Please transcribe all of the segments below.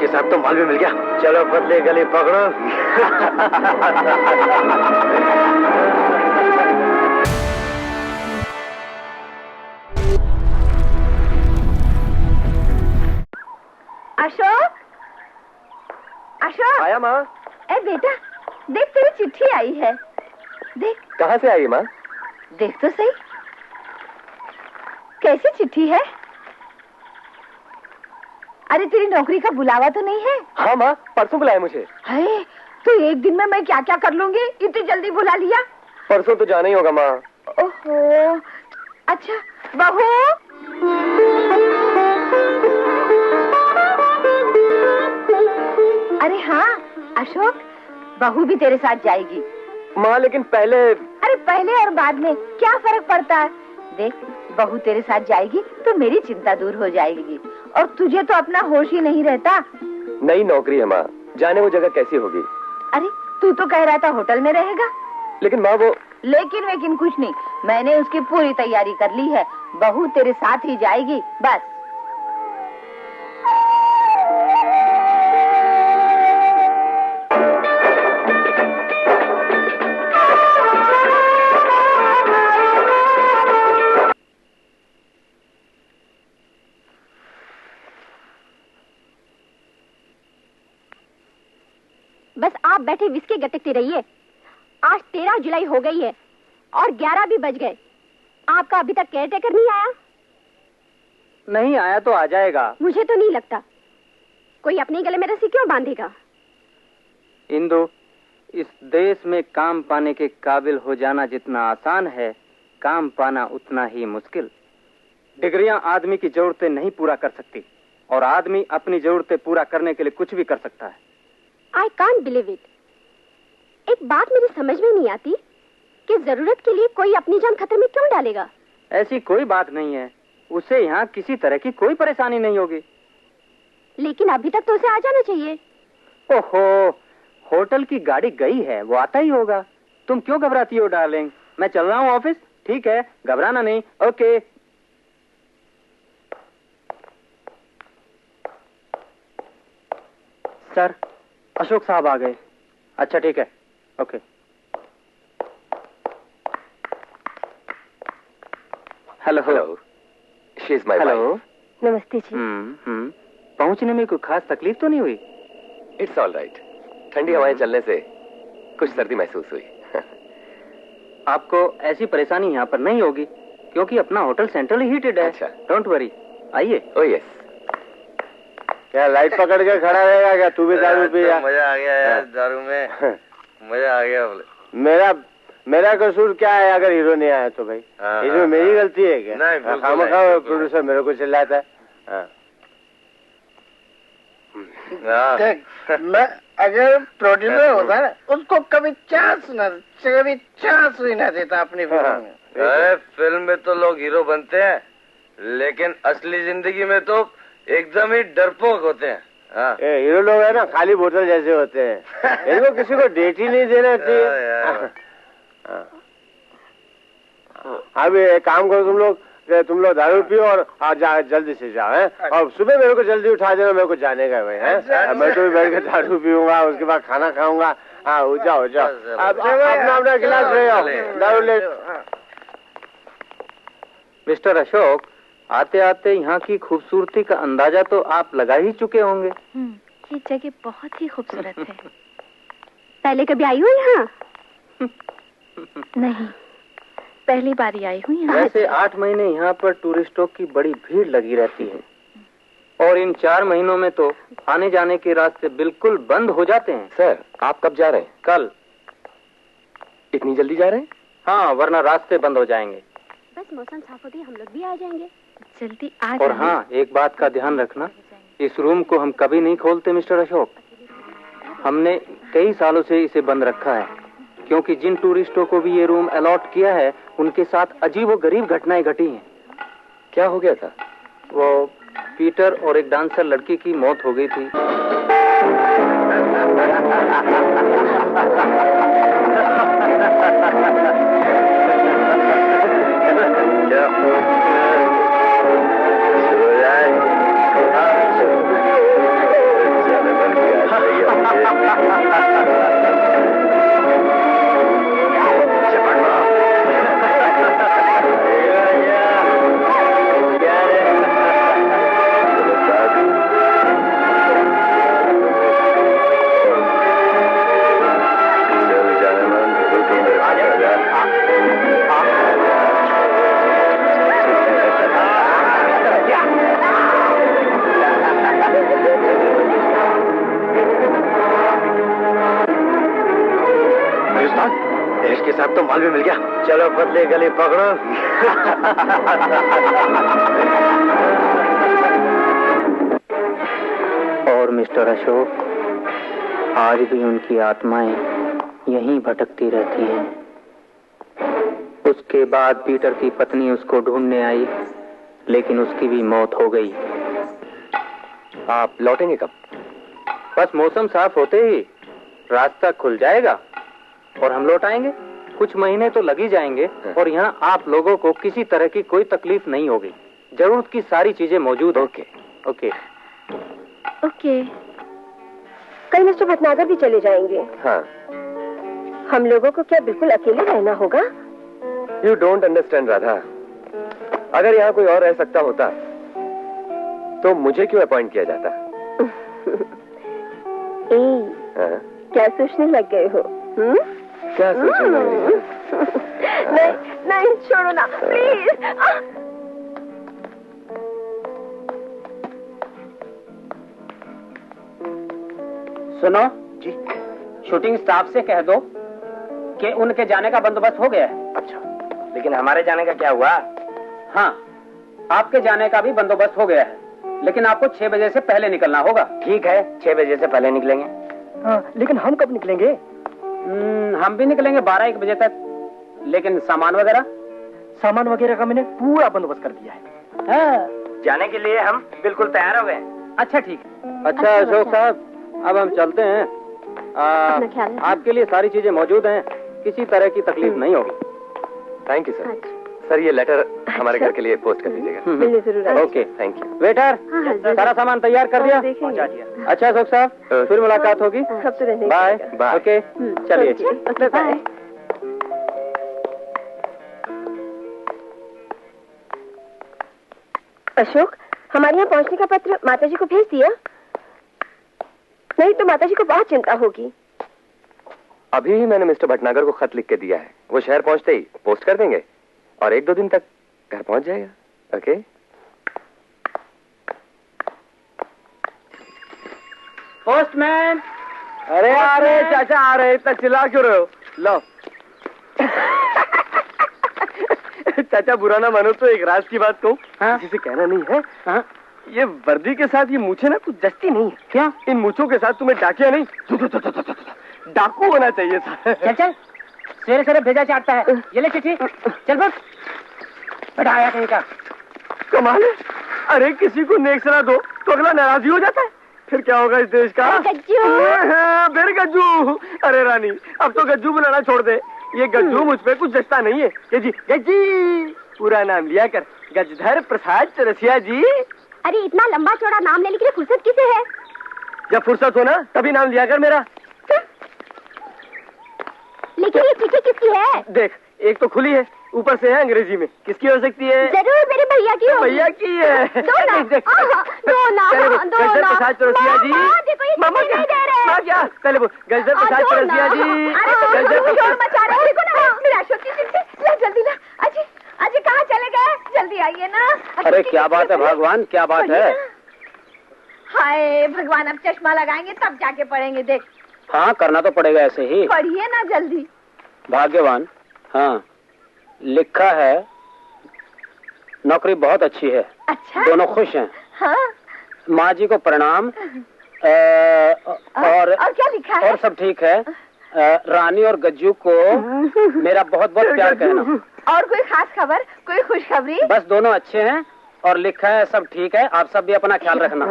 के साथ तो माल भी मिल गया। चलो पतली गली पकड़ो। अशोक, अशोक। आया माँ। ए बेटा, देख तेरी चिट्ठी आई है। देख। कहाँ से आई माँ? देख तो सही। कैसी चिट्ठी है? अरे तेरी नौकरी का बुलावा तो नहीं है? हाँ माँ, परसों बुलाया मुझे। है, तो एक दिन में मैं क्या क्या कर लूंगी, इतनी जल्दी बुला लिया। परसों तो जाना ही होगा माँ। ओहो, अच्छा बहू। अरे हाँ अशोक, बहू भी तेरे साथ जाएगी। माँ लेकिन पहले। अरे पहले और बाद में क्या फर्क पड़ता है? देख, बहू तेरे साथ जाएगी तो मेरी चिंता दूर हो जाएगी, और तुझे तो अपना होश ही नहीं रहता। नई नौकरी है माँ, जाने वो जगह कैसी होगी? अरे तू तो कह रहा था होटल में रहेगा। लेकिन माँ वो। लेकिन कुछ नहीं, मैंने उसकी पूरी तैयारी कर ली है। बहू तेरे साथ ही जाएगी बस। बस आप बैठे विस्की गटकते रहिए। आज 13 जुलाई हो गई है और 11 भी बज गए। आपका अभी तक केयरटेकर नहीं आया? नहीं आया तो आ जाएगा। मुझे तो नहीं लगता। कोई अपने गले में रस्सी क्यों बांधेगा? इंदु, इस देश में काम पाने के काबिल हो जाना जितना आसान है, काम पाना उतना ही मुश्किल। डिग्रियां आदमी की जरूरतें नहीं पूरा कर सकती, और आदमी अपनी जरूरतें पूरा करने के लिए कुछ भी कर सकता है। I can't believe it. एक बात मेरी समझ में नहीं आती कि जरूरत के लिए कोई अपनी जान खतरे में क्यों डालेगा? ऐसी कोई बात नहीं है, उसे यहाँ किसी तरह की कोई परेशानी नहीं होगी। लेकिन अभी तक तो उसे आ जाना चाहिए। ओहो, होटल की गाड़ी गई है, वो आता ही होगा। तुम क्यों घबराती हो डार्लिंग? मैं चल रहा हूँ ऑफिस। ठीक है, घबराना नहीं। ओके। सर, अशोक साहब आ गए। अच्छा ठीक है, okay. Hello hello, she is my wife. नमस्ते जी। पहुंचने में कोई खास तकलीफ तो नहीं हुई? It's all right. ठंडी हवाएं चलने से कुछ सर्दी महसूस हुई। आपको ऐसी परेशानी यहाँ पर नहीं होगी, क्योंकि अपना होटल सेंट्रली हीटेड है। अच्छा। डोंट वरी, आइए। Oh yes. क्या लाइट पकड़ के खड़ा रहेगा क्या? तू भी दारू पिया? मजा आ गया यार दारू में। मजा आ गया बोले। मेरा कसूर क्या है अगर हीरो नहीं आया तो भाई? इसमें मेरी गलती है क्या? नहीं, खामखा प्रोड्यूसर मेरे को चिल्लाता है। मैं अगर प्रोड्यूसर होता ना, उसको कभी चांस ही ना देता अपनी फिल्म में। फिल्म में तो लोग हीरो बनते हैं, लेकिन असली जिंदगी में तो एकदम ही डरपोक होते हैं। हीरो लोग है ना, खाली बोतल जैसे होते हैं। इनको किसी को डेट ही नहीं देना चाहिए। अभी एक काम करो तुम लोग दारू पियो और जल्दी से जाओ है, और सुबह मेरे को जल्दी उठा देना, मेरे को जाने का भाई है। मैं तो भी बैठ के दारू पीऊंगा, उसके बाद खाना खाऊंगा। हाँ जाओ अपना गिलास ले आओ, दारू ले। मिस्टर अशोक, आते आते यहाँ की खूबसूरती का अंदाजा तो आप लगा ही चुके होंगे। ये जगह बहुत ही खूबसूरत है। पहले कभी आई हो यहाँ? नहीं, पहली बार आई हुई यहाँ। वैसे 8 महीने यहाँ पर टूरिस्टों की बड़ी भीड़ लगी रहती है। और इन 4 महीनों में तो आने जाने के रास्ते बिल्कुल बंद हो जाते हैं। सर, आप कब जा रहे हैं? कल। इतनी जल्दी जा रहे हैं? हाँ, वरना रास्ते बंद हो जाएंगे। बस मौसम साफ होते ही हम लोग भी आ जाएंगे। जल्दी आ और हाँ, एक बात का ध्यान रखना, इस रूम को हम कभी नहीं खोलते मिस्टर अशोक। हमने कई सालों से इसे बंद रखा है, क्योंकि जिन टूरिस्टों को भी ये रूम अलॉट किया है उनके साथ अजीबोगरीब घटनाएं घटी हैं। क्या हो गया था? वो पीटर और एक डांसर लड़की की मौत हो गई थी। के साथ तो माल भी मिल गया। चलो पतली गली पकड़ो। और मिस्टर अशोक, आज भी उनकी आत्माएं यहीं भटकती रहती हैं। उसके बाद पीटर की पत्नी उसको ढूंढने आई, लेकिन उसकी भी मौत हो गई। आप लौटेंगे कब? बस मौसम साफ होते ही रास्ता खुल जाएगा और हम लौट आएंगे। कुछ महीने तो लग ही जाएंगे और यहाँ आप लोगों को किसी तरह की कोई तकलीफ नहीं होगी। जरूरत की सारी चीजें मौजूद। Okay okay. कल मिस्टर भटनागर भी चले जाएंगे। हाँ। हम लोगों को क्या बिल्कुल अकेले रहना होगा? You don't understand Radha. अगर यहाँ कोई और रह सकता होता तो मुझे क्यों अपॉइंट किया जाता? हाँ? क्या सोचने लग गए हो? क्या सोचने लग रही हो? नहीं नहीं, छोड़ो ना प्लीज। सुनो जी, शूटिंग स्टाफ से कह दो कि उनके जाने का बंदोबस्त हो गया है। अच्छा, लेकिन हमारे जाने का क्या हुआ? हाँ, आपके जाने का भी बंदोबस्त हो गया है, लेकिन आपको 6 बजे से पहले निकलना होगा। ठीक है, 6 बजे से पहले निकलेंगे। हाँ, लेकिन हम कब निकलेंगे? हम भी निकलेंगे 12-1 बजे तक, लेकिन सामान वगैरह का मैंने पूरा बंदोबस्त कर दिया है। हाँ। जाने के लिए हम बिल्कुल तैयार हो गए। अच्छा ठीक है। अच्छा अशोक साहब, अब हम चलते हैं। आपके लिए सारी चीजें मौजूद हैं, किसी तरह की तकलीफ नहीं होगी। Thank you sir. सर, ये लेटर हमारे घर के लिए पोस्ट कर दीजिएगा। Okay, thank you. वेटर, सारा सामान तैयार कर दिया? पहुंचा दिया। अच्छा अशोक साहब, फिर मुलाकात होगी। Bye bye. ओके, चलिए। बाय। अशोक, हमारे यहाँ पहुँचने का पत्र माताजी को भेज दिया? नहीं तो माताजी को बहुत चिंता होगी। अभी ही मैंने मिस्टर भटनागर को खत लिख के दिया है। वो शहर पहुंचते ही पोस्ट कर देंगे और 1-2 दिन तक घर पहुंच जाएगा। ओके? पोस्टमैन। अरे अरे चाचा आ रहे, इतना चिल्ला क्यों रहे हो? लो। चाचा बुरा ना मानो तो एक राज की बात कहूँ। हाँ? किसी से कहना नहीं है। हाँ? ये वर्दी के साथ ये मूछें ना कुछ जचती नहीं है। क्या? इन मूछों के साथ तुम्हें डाकिया नहीं, डाकू होना चाहिए था। चल चल, सवेरे सवेरे भेजा चाटता है। ये ले चिट्ठी, चल बस। बढ़ाया कहीं का। कमाल है। अरे किसी को नेक सलाह दो तो अगला नाराज ही हो जाता है। फिर क्या होगा इस देश का? फिर गज्जू। अरे रानी, अब तो गज्जू बनाना छोड़ दे। ये गज्जू मुझ पे कुछ जचता नहीं है। ये जी गज्जी पूरा नाम लिया कर, गजधर प्रसाद चरसिया जी। अरे इतना लंबा चौड़ा नाम लेने के लिए फुर्सत किसे है? जब फुर्सत हो ना तभी नाम लिया कर मेरा। लेकिन ये चिट्ठी किसकी है? देख, एक तो खुली है, ऊपर से है अंग्रेजी में। किसकी हो सकती है? जरूर मेरे भैया की होगी। भैया की है। दो ना, गजधर प्रसाद चरसिया जी। मामा क्या? माँ क्या? पहले बोल, गजधर प्रसाद चरसिया जी। जल्दी ला। अजी कहाँ चले गए? जल्दी आइए ना। अरे क्या बात है भगवान, क्या बात है? हाय भगवान, अब चश्मा लगाएंगे तब जाके पढ़ेंगे। देख। हाँ, करना तो पड़ेगा ऐसे ही। पढ़िए ना जल्दी। भाग्यवान। हाँ, लिखा है नौकरी बहुत अच्छी है। अच्छा। दोनों खुश हैं। हाँ। माँ जी को प्रणाम। और क्या लिखा है? और सब ठीक है। रानी और गज्जू को मेरा बहुत बहुत प्यार कहना। और कोई खास खबर, कोई खुशखबरी? बस दोनों अच्छे हैं और लिखा है सब ठीक है। आप सब भी अपना ख्याल रखना।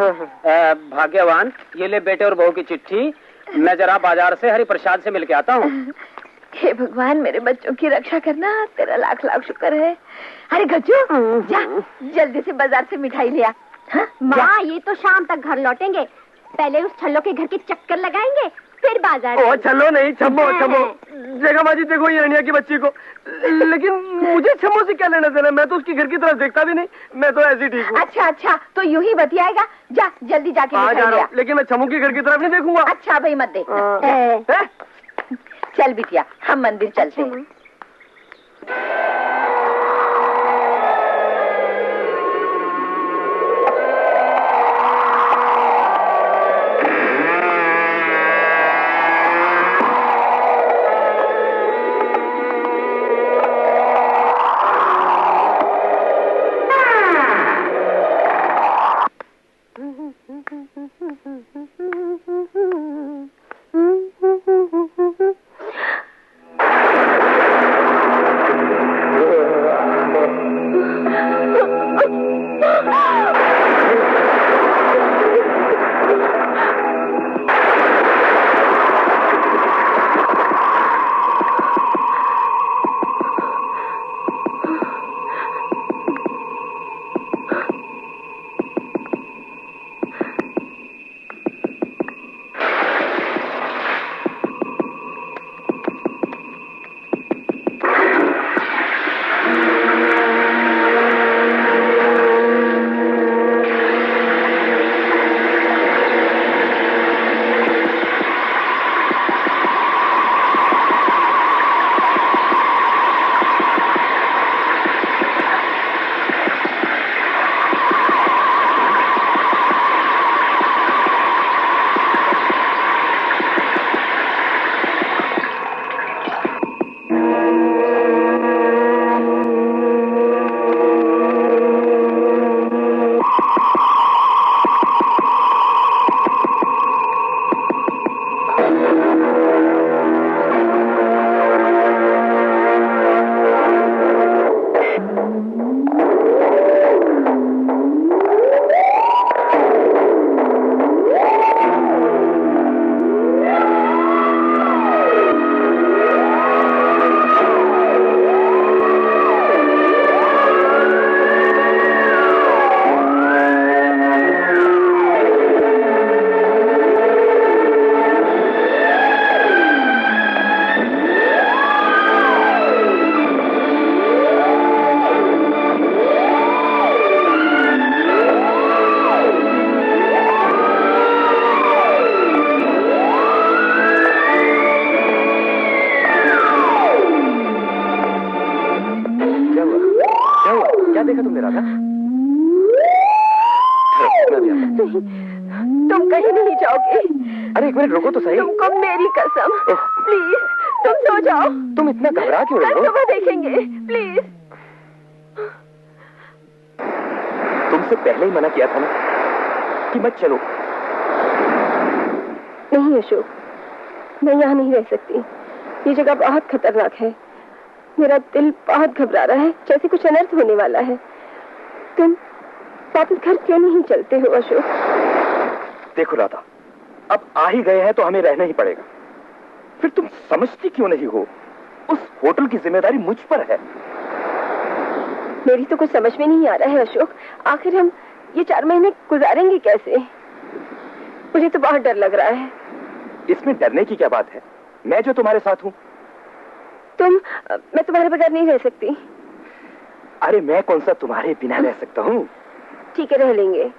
भाग्यवान, ये ले बेटे और बहू की चिट्ठी। मैं जरा बाजार से हरि प्रसाद से मिलके आता हूँ। हे भगवान, मेरे बच्चों की रक्षा करना, तेरा लाख लाख शुक्र है। अरे गज्जू, जा जल्दी से बाजार से मिठाई ले आ। माँ, ये तो शाम तक घर लौटेंगे। पहले उस छल्लो के घर के चक्कर लगाएंगे, फिर बाजार। ओ छल्लो नहीं, छम्मो छम्मो। जगह माजी, देखो ये अनिया की बच्ची को। लेकिन मुझे छम्मो से क्या लेना देना? मैं तो उसकी घर की तरफ देखता भी नहीं। मैं तो ऐसे ठीक हूँ। अच्छा अच्छा, तो यूं ही बतियाएगा। जा जल्दी जाके मिठाई ले आ। लेकिन मैं छम्मो की घर की तरफ नहीं देखूंगा। अच्छा भाई, मत देखना। चल बिटिया, हम मंदिर चलते हैं। तुम कहीं नहीं जाओगे। अरे एक मिनट रुको तो सही। तुमको मेरी कसम, प्लीज तुम सो जाओ। तुम इतना घबरा क्यों रही हो? कल सुबह देखेंगे, प्लीज। तुमसे पहले ही मना किया था ना कि मत चलो। नहीं अशोक, मैं यहाँ नहीं रह सकती। ये जगह बहुत खतरनाक है। मेरा दिल बहुत घबरा रहा है, जैसे कुछ अनर्थ होने वाला है। तुम वापस घर क्यों नहीं चलते हो अशोक? देखो राधा, अब आ ही गए हैं तो हमें रहना ही पड़ेगा। फिर तुम समझती क्यों नहीं हो? उस होटल की जिम्मेदारी मुझ पर है। मेरी तो कुछ समझ में नहीं आ रहा है अशोक। आखिर हम ये 4 महीने गुजारेंगे कैसे? मुझे तो बहुत डर लग रहा है। इसमें डरने की क्या बात है? मैं जो तुम्हारे साथ हूँ। मैं तुम्हारे बगैर नहीं रह सकती। अरे मैं कौन सा तुम्हारे बिना रह सकता हूँ? ठीक है, रह लेंगे।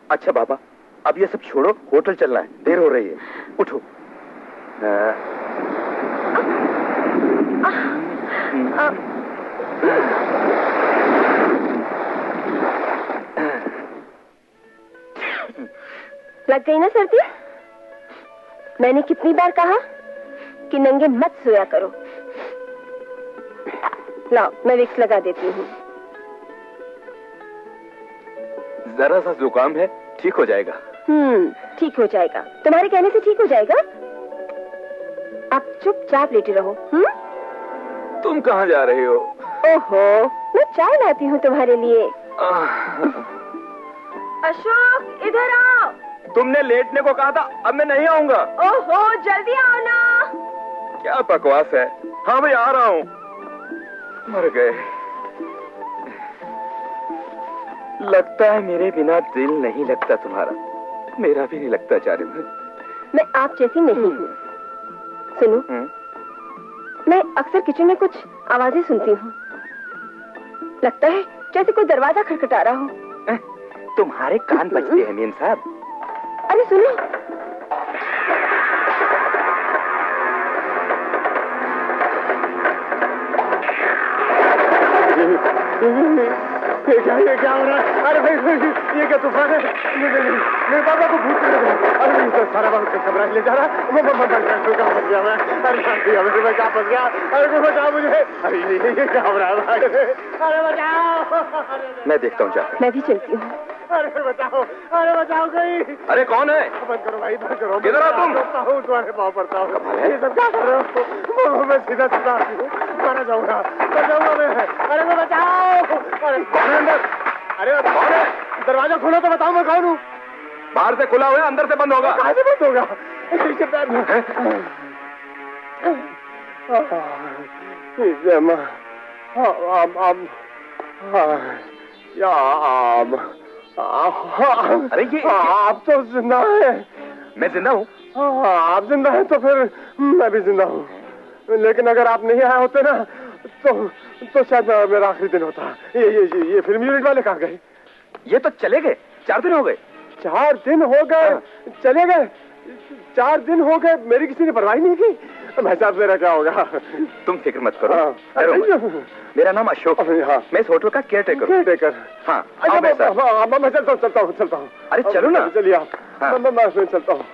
अच्छा बाबा, अब ये सब छोड़ो, होटल चलना है, देर हो रही है। उठो। लग गई ना सर्दी? मैंने कितनी बार कहा कि नंगे मत सोया करो। लाओ, मैं विक्स लगा देती हूँ। जरा सा जुकाम है, ठीक हो जाएगा। ठीक हो जाएगा। तुम्हारे कहने से ठीक हो जाएगा। आप चुपचाप लेटे रहो। तुम कहाँ जा रही हो? ओहो, मैं चाय लाती हूँ तुम्हारे लिए। अशोक, इधर आओ। तुमने लेटने को कहा था, अब मैं नहीं आऊंगा। ओहो, जल्दी आओ ना। क्या बकवास है। हाँ भाई, आ रहा हूँ। मर गए। लगता है मेरे बिना दिल नहीं लगता तुम्हारा। मेरा भी नहीं लगता चारू। मैं आप जैसी नहीं हूँ। सुनो, मैं अक्सर किचन में कुछ आवाजें सुनती हूँ। लगता है जैसे कोई दरवाजा खटखटा रहा हो। तुम्हारे कान बजते हैं मीम साहब। अरे सुनो, ये क्या हो रहा है? अरे भाई, ये क्या तूफान है? मेरे पापा को भूत लग रहा है। अरे ये सारा वक्त घबरा ले जा रहा है। मैं कहाँ फंस गया मैं? अरे मैं कहाँ फंस गया? अरे बचाओ मुझे। अरे ये क्या हो रहा है भाई? अरे बचाओ। मैं देखता हूँ जाकर। मैं भी चलती हूँ। अरे बचाओ गई। अरे कौन है? बंद करो भाई, बंद करो। किधर हो तुम? तुम्हारे पाँव पड़ता हूँ। ये सब क्या कर रहे हो? मैं सीधा मारा जाऊंगा मैं। अरे मैं बचाओ। अरे कौन है अंदर? अरे कौन है? दरवाजा खोलो तो बताओ मैं कौन हूँ। बाहर से खुला हुआ है, अंदर से बंद होगा। कहाँ से बंद होगा? अरे ये आप तो जिंदा है। मैं जिंदा हूँ? आप जिंदा हैं तो फिर मैं भी जिंदा हूँ। लेकिन अगर आप नहीं आए होते ना तो शायद मेरा आखिरी दिन होता। ये फिल्म यूनिट वाले कहाँ गए? ये तो चले गए। 4 दिन हो गए। 4 दिन हो गए? चले गए? 4 दिन हो गए, मेरी किसी ने परवाही नहीं की। भाई साहब, मेरा क्या होगा? तुम फिक्र मत करो। मेरा नाम अशोक। मैं इस होटल का केयरटेकर। हाँ, मैं चलता हूँ। अरे चलो ना। चलिए आप। मैं चलता हूँ।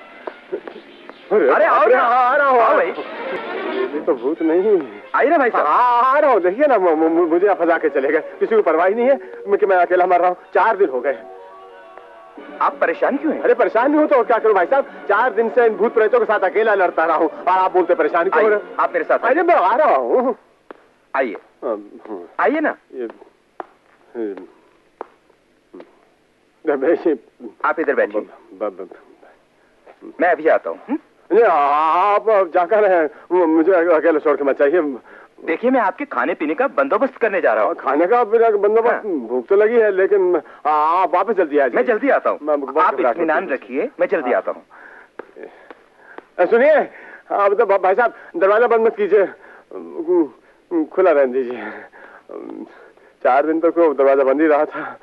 अरे आओ ना। आ रहा हूँ भाई। ये तो भूत नहीं। आइए ना भाई साहब। आ रहा हूँ। देखिए ना, मुझे आप फंसा के चले गए। किसी को परवाही नहीं है कि मैं अकेला मर रहा हूँ। 4 दिन हो गए। आप परेशान क्यों हैं? अरे परेशान नहीं हो तो क्या करूं भाई साहब? 4 दिन से इन भूत प्रेतों के साथ अकेला लड़ता रहा हूँ और आप बोलते परेशान क्यों हो रहे? आप मेरे साथ अरे मैं आ रहा हूँ। आइए। आइए ना। आप इधर बैठिए। मैं अभी आता हूँ। आप जाकर हैं, मुझे अकेले छोड़ के मत चाहिए। देखिए, मैं आपके खाने पीने का बंदोबस्त करने जा रहा हूँ। खाने का बंदोबस्त? भूख तो लगी है, लेकिन आप वापस जल्दी आ जाइए। मैं जल्दी आता हूँ। आप इत्मीनान रखिए, मैं जल्दी आता हूँ। सुनिए, आप तो भाई साहब दरवाजा बंद मत कीजिए, खुला रहने दीजिए। 4 दिन तक तो दरवाजा बंद ही रहा था।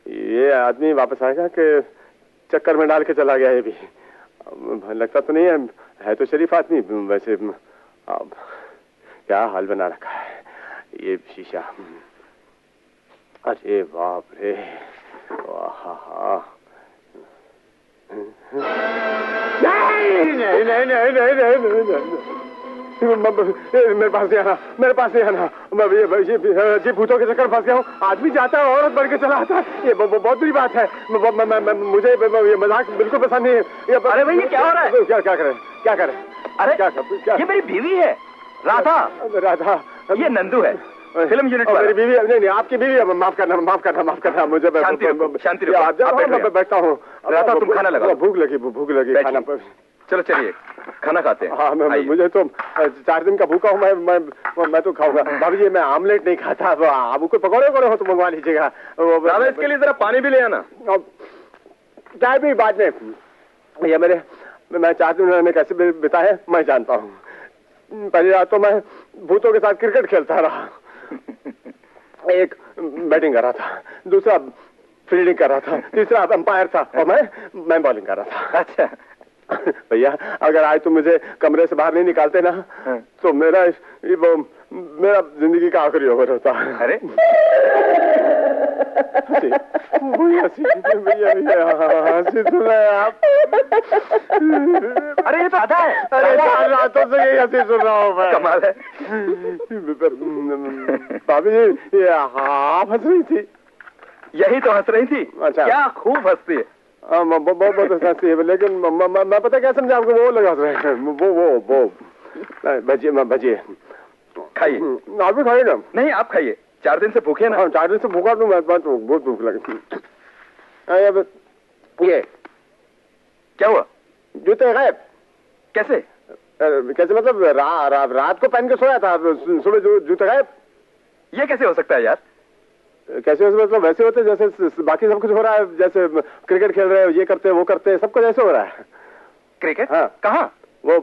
ये आदमी वापस आएगा कि चक्कर में डाल के चला गया? ये भी लगता तो नहीं है तो शरीफ आदमी। वैसे अब क्या हाल बना रखा है ये शीशा। अरे बाप रे। नहीं, मेरे पास नहीं आना, मेरे पास नहीं आना। ये भूतों के चक्कर फंस गया हूँ। आदमी जाता है औरत बढ़ के चला आता है। ये बहुत बुरी बात है। मुझे ये मजाक बिल्कुल पसंद नहीं है। अरे भाई, ये क्या हो रहा है? क्या करें? अरे क्या? ये मेरी बीवी है, राधा। ये नंदू है, फिल्म यूनिट वाला। मेरी बीवी? नहीं, आपकी बीवी है। माफ करना मुझे। शांति रखो। बैठता हूँ। राधा, तुम खाना लगाओ। भूख लगी खाना। चलो चलिए, खाना खाते हैं। हाँ, मुझे तो 4 दिन का भूखा हूँ। मैं तो खाऊंगा। भाभी जी, मैं आमलेट नहीं खाता। आप कोई पकौड़े हो तो मंगवा लीजिएगा। इसके लिए जरा पानी भी ले आना। चाय भी बाद में। ये मैं 4 दिन में कैसे बिताए मैं जानता हूँ। पहली रात तो मैं भूतों के साथ क्रिकेट खेलता रहा। एक बैटिंग कर रहा था, दूसरा फील्डिंग कर रहा था, तीसरा अंपायर था और मैं बॉलिंग कर रहा था। अच्छा भैया, अगर आज तुम मुझे कमरे से बाहर नहीं निकालते ना तो मेरा जिंदगी का आखिरी ओवर होता। अरे हंसी सुन रहे हैं आप? अरे ये तो आधा है। अरे 4 रातों से यही हंसी सुन रहा हूँ मैं। कमाल है। भाभी जी ये आप हंस रही थी? यही तो हंस रही थी। अच्छा। क्या खूब हंसती है। बहुत हंसती है, लेकिन मैं पता क्या समझा आपको, वो लगा रहे हैं वो भजिए खाइए। आप भी खाइए ना। नहीं आप खाइए, 4 दिन से भूखे ना। 4 दिन से भूखा तो मैं बहुत भूख लगी। ये क्या हुआ? जूते गायब। कैसे? कैसे मतलब रात को पहन के सोया था, सुबह जूते गायब। ये कैसे हो सकता है यार? कैसे मतलब वैसे होते जैसे बाकी सब कुछ हो रहा है, जैसे क्रिकेट खेल रहे हैं, ये करते हैं वो करते हैं, सब कुछ ऐसे हो रहा है। क्रिकेट? हाँ। कहाँ? वो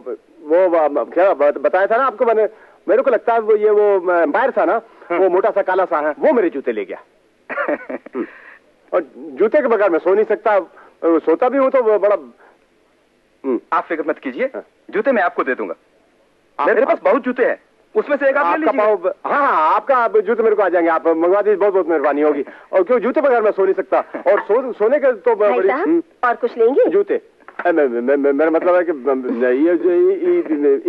क्या बताया था ना आपको मैंने, मेरे को लगता है वो एम्पायर था ना, वो मोटा सा काला सा है, वो मेरे जूते ले गया। और जूते के बगैर मैं सो नहीं सकता, सोता भी हूँ तो वो बड़ा। आप फिक्र मत कीजिए, जूते मैं आपको दे दूंगा। मेरे पास बहुत जूते हैं, उसमें से एक आप ले लीजिए। हाँ आपका जूते मेरे को आ जाएंगे, आप मंगवा दीजिए, बहुत बहुत मेहरबानी होगी। और क्यों जूते बगैर मैं सो नहीं सकता, और सोने के तो और कुछ लेंगे? जूते मेरा मतलब है कि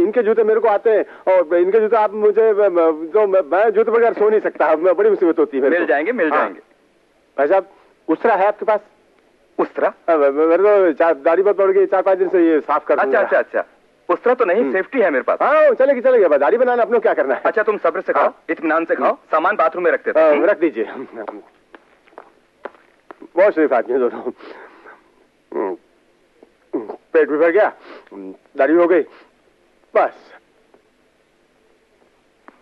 इनके जूते मेरे को आते हैं, और इनके जूते आप मुझे, तो मैं जूते बगैर सो नहीं सकता, मैं बड़ी मुसीबत होती है। मिल जाएंगे मिल जाएंगे। भाई साहब उस्तरा है आपके पास? उस्तरा? मेरे तो दाढ़ी बहुत बढ़ गई, 4-5 दिन से ये साफ कर। अच्छा उस्तरा तो नहीं, सेफ्टी है मेरे पास। हाँ चलेगी, दाढ़ी बनाना अपने क्या करना है। अच्छा तुम सब्र से खाओ, इत्मीनान से खाओ, सामान बाथरूम में रखते थे। रख दीजिए। बहुत शरीफ आदमी दोनों। पेट भी भर गया, दाढ़ी हो गई, बस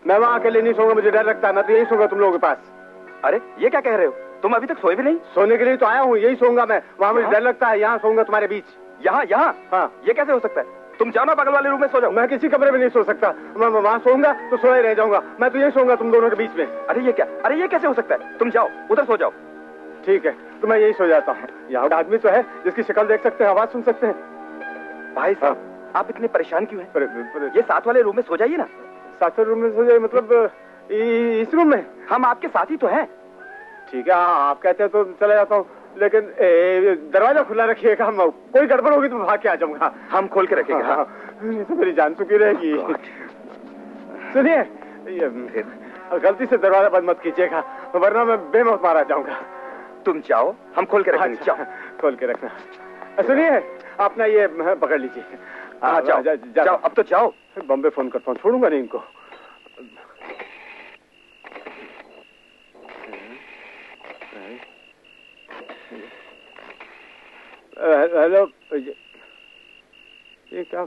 मैं वहां अकेले नहीं सोऊंगा, मुझे डर लगता है, मैं तो यही सोऊंगा तुम लोगों के पास। अरे ये क्या कह रहे हो? तुम अभी तक सोए भी नहीं? सोने के लिए तो आया हूँ, यही सोऊंगा मैं, वहां मुझे डर लगता है, यहाँ सोऊंगा तुम्हारे बीच। यहाँ? हाँ। ये कैसे हो सकता है? तुम जाओ ना बगल वाले रूम में सो जाओ। मैं किसी कमरे में नहीं सो सकता, मैं वहां सोऊंगा तो सोया रह जाऊंगा, मैं तो यही सोऊंगा तुम दोनों के बीच में। अरे ये कैसे हो सकता है? तुम जाओ उधर सो जाओ। ठीक है तो मैं यही सो जाता हूँ। यहाँ आदमी तो है जिसकी शक्ल देख सकते हैं, आवाज सुन सकते हैं। भाई साहब आप इतने परेशान क्यों हैं? ये साथ वाले रूम में सो जाइए ना। साथ वाले रूम में सो जाइए मतलब इस रूम में? हम आपके साथी तो हैं। ठीक है आप कहते हैं तो चला जाता हूँ, लेकिन दरवाजा खुला रखिएगा, कोई गड़बड़ होगी तो भाग के आ जाऊंगा। हम खोल के रखेंगे। हाँ। नहीं तो मेरी जान चुकी रहेगी। सुनिए गलती से दरवाजा बंद मत कीजिएगा, वरना मैं बेमौत मारा जाऊंगा। तुम जाओ, हम खोल के रखेंगे। जाओ खोल के रखना। सुनिए अपना ये पकड़ लीजिए। जाओ अब तो जाओ। बॉम्बे फोन करता हूँ, छोड़ूंगा नहीं इनको। हेलो ये क्या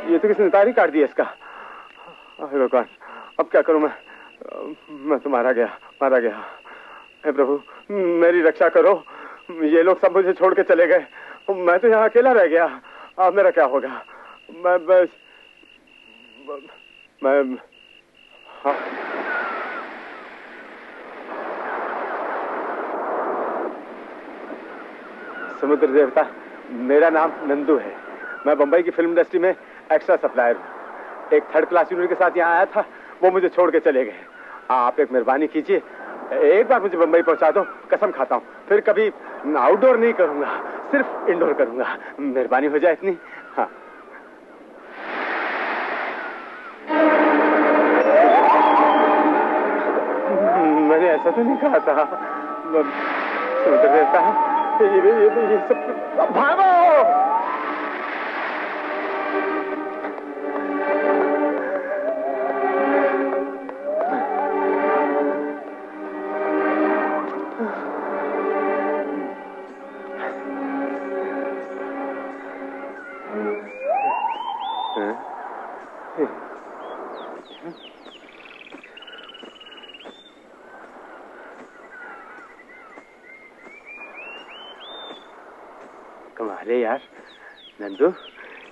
ये तो किसने तार ही काट दिया इसका। भगवान अब क्या करूं मैं तो मारा गया। हे प्रभु मेरी रक्षा करो, ये लोग सब मुझे छोड़ के चले गए, मैं तो यहाँ अकेला रह गया, अब मेरा क्या होगा? मैं हाँ। समुद्र देवता मेरा नाम नंदू है, मैं बंबई की फिल्म इंडस्ट्री में एक्स्ट्रा सप्लायर हूँ। एक 3rd क्लास यूनिट के साथ यहाँ आया था, वो मुझे छोड़ के चले गए। आप एक मेहरबानी कीजिए, एक बार मुझे बंबई पहुंचा दो, कसम खाता हूँ फिर कभी आउटडोर नहीं करूंगा, सिर्फ इंडोर करूंगा, मेहरबानी हो जाए इतनी। हाँ मैंने ऐसा तो नहीं कहा था। समुद्र देवता ये सब भागो। कमाल है यार नंदू,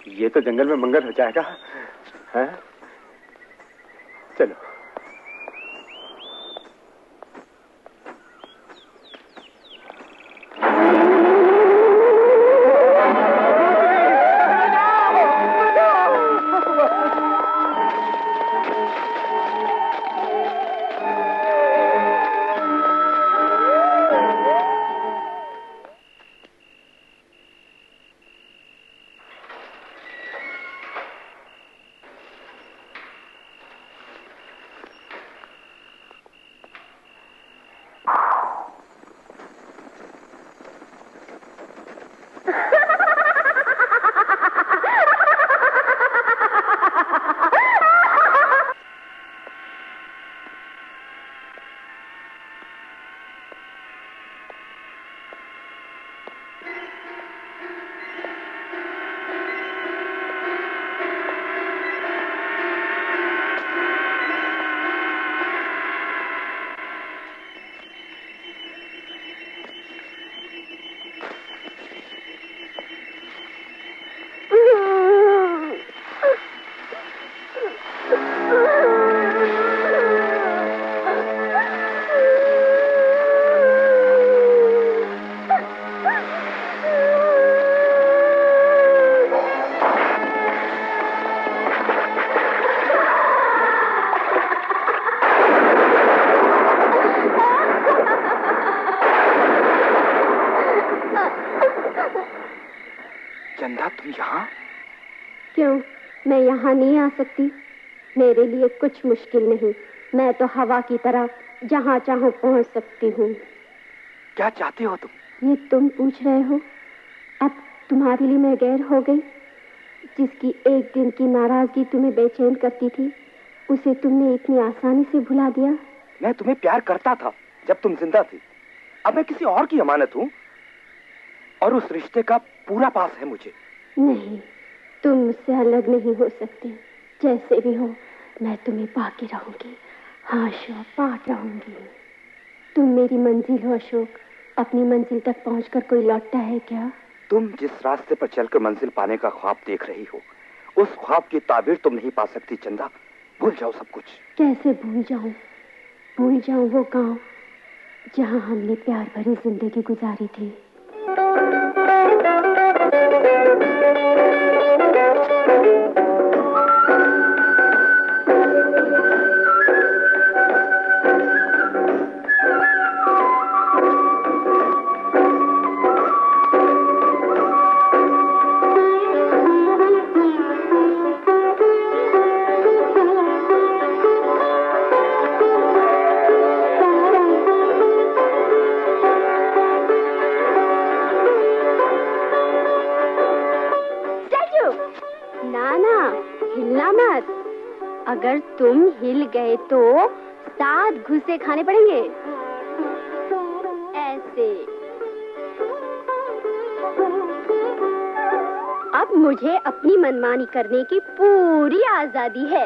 ये तो जंगल में मंगल हो जाएगा। हैं? चलो क्यों, मैं यहाँ नहीं आ सकती? मेरे लिए कुछ मुश्किल नहीं, मैं तो हवा की तरह जहाँ चाहो पहुँच सकती हूँ। क्या चाहती हो तुम? ये तुम पूछ रहे हो? अब तुम्हारे लिए मैं गैर हो गई? जिसकी एक दिन की नाराजगी तुम्हें बेचैन करती थी, उसे तुमने इतनी आसानी से भुला दिया। मैं तुम्हें प्यार करता था जब तुम जिंदा थी। अब मैं किसी और की अमानत हूँ और उस रिश्ते का पूरा पास है मुझे। नहीं, तुम मुझसे अलग नहीं हो सकते। जैसे भी हो, मैं तुम्हें पाके रहूंगी। हाँ अशोक, पाके रहूंगी। तुम मेरी मंजिल हो अशोक। अपनी मंजिल तक पहुंचकर कोई लौटता है क्या? तुम जिस रास्ते पर चलकर मंजिल पाने का ख्वाब देख रही हो, उस ख्वाब की ताबीर तुम नहीं पा सकती चंदा। भूल जाओ सब कुछ। कैसे भूल जाऊं? भूल जाऊं वो गांव जहां हमने प्यार भरी जिंदगी गुजारी थी। अगर तुम हिल गए तो 7 घुसे खाने पड़ेंगे। ऐसे। अब मुझे अपनी मनमानी करने की पूरी आजादी है।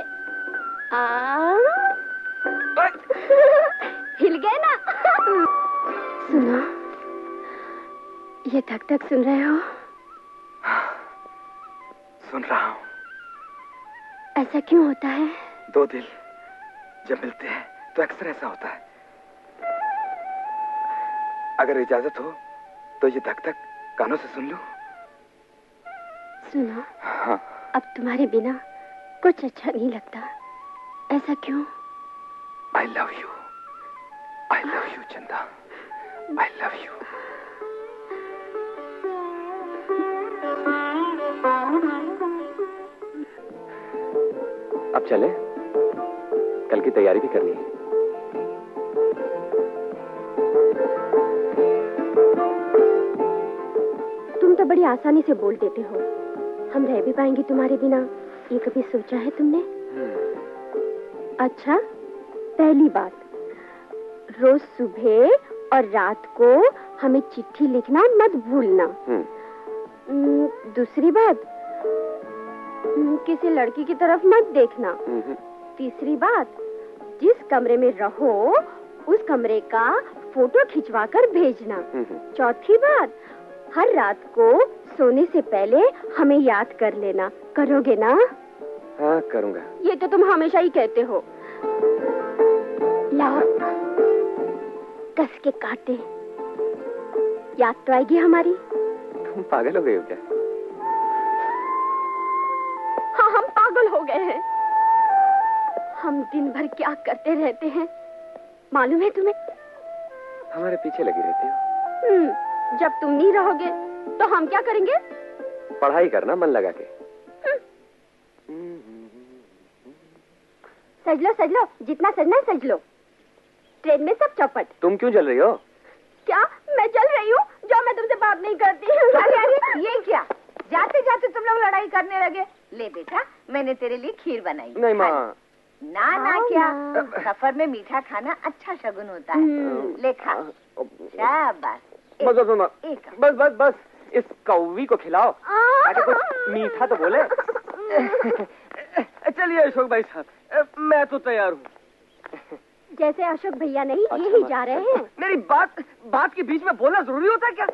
हिल गए ना? सुनो, ये धक धक सुन रहे हो? सुन रहा हूँ। ऐसा क्यों होता है? दो दिल जब मिलते हैं तो अक्सर ऐसा होता है। अगर इजाजत हो तो ये धक धक कानों से सुन लूं? सुनो। हाँ। अब तुम्हारे बिना कुछ अच्छा नहीं लगता। ऐसा क्यों? I love you चंदा। I love you। अब चले, कल की तैयारी भी करनी है। तुम तो बड़ी आसानी से बोल देते हो। हम रह भी पाएंगे तुम्हारे बिना, ये कभी सोचा है तुमने? अच्छा, पहली बात, रोज सुबह और रात को हमें चिट्ठी लिखना मत भूलना। दूसरी बात, किसी लड़की की तरफ मत देखना। तीसरी बात, जिस कमरे में रहो उस कमरे का फोटो खिंचवाकर भेजना। चौथी बात, हर रात को सोने से पहले हमें याद कर लेना। करोगे ना? हाँ, करूँगा। ये तो तुम हमेशा ही कहते हो। लाओ, कस के काटे। याद तो आएगी हमारी। तुम पागल हो गई हो क्या? हाँ, हम पागल हो गए हैं। हम दिन भर क्या करते रहते हैं मालूम है तुम्हें? हमारे पीछे लगी रहती हो। जब तुम नहीं रहोगे तो हम क्या करेंगे? पढ़ाई करना मन लगा के। सज लो, जितना सजना है सज लो। ट्रेन में सब चौपट। तुम क्यों जल रही हो? क्या मैं जल रही हूँ? जो मैं तुमसे बात नहीं करती। अरे ये क्या, जाते जाते तुम लोग लड़ाई करने लगे। ले बेटा, मैंने तेरे लिए खीर बनाई। नहीं माँ। ना ना क्या, सफर में मीठा खाना अच्छा शगुन होता है। ले खा। शाबाश। बस बस बस, इस कौवी को खिलाओ ताकि कुछ मीठा तो बोले। चलिए अशोक भाई साहब, मैं तो तैयार हूँ। जैसे अशोक भैया नहीं, यही जा रहे हैं। मेरी बात के बीच में बोलना जरूरी होता है क्या?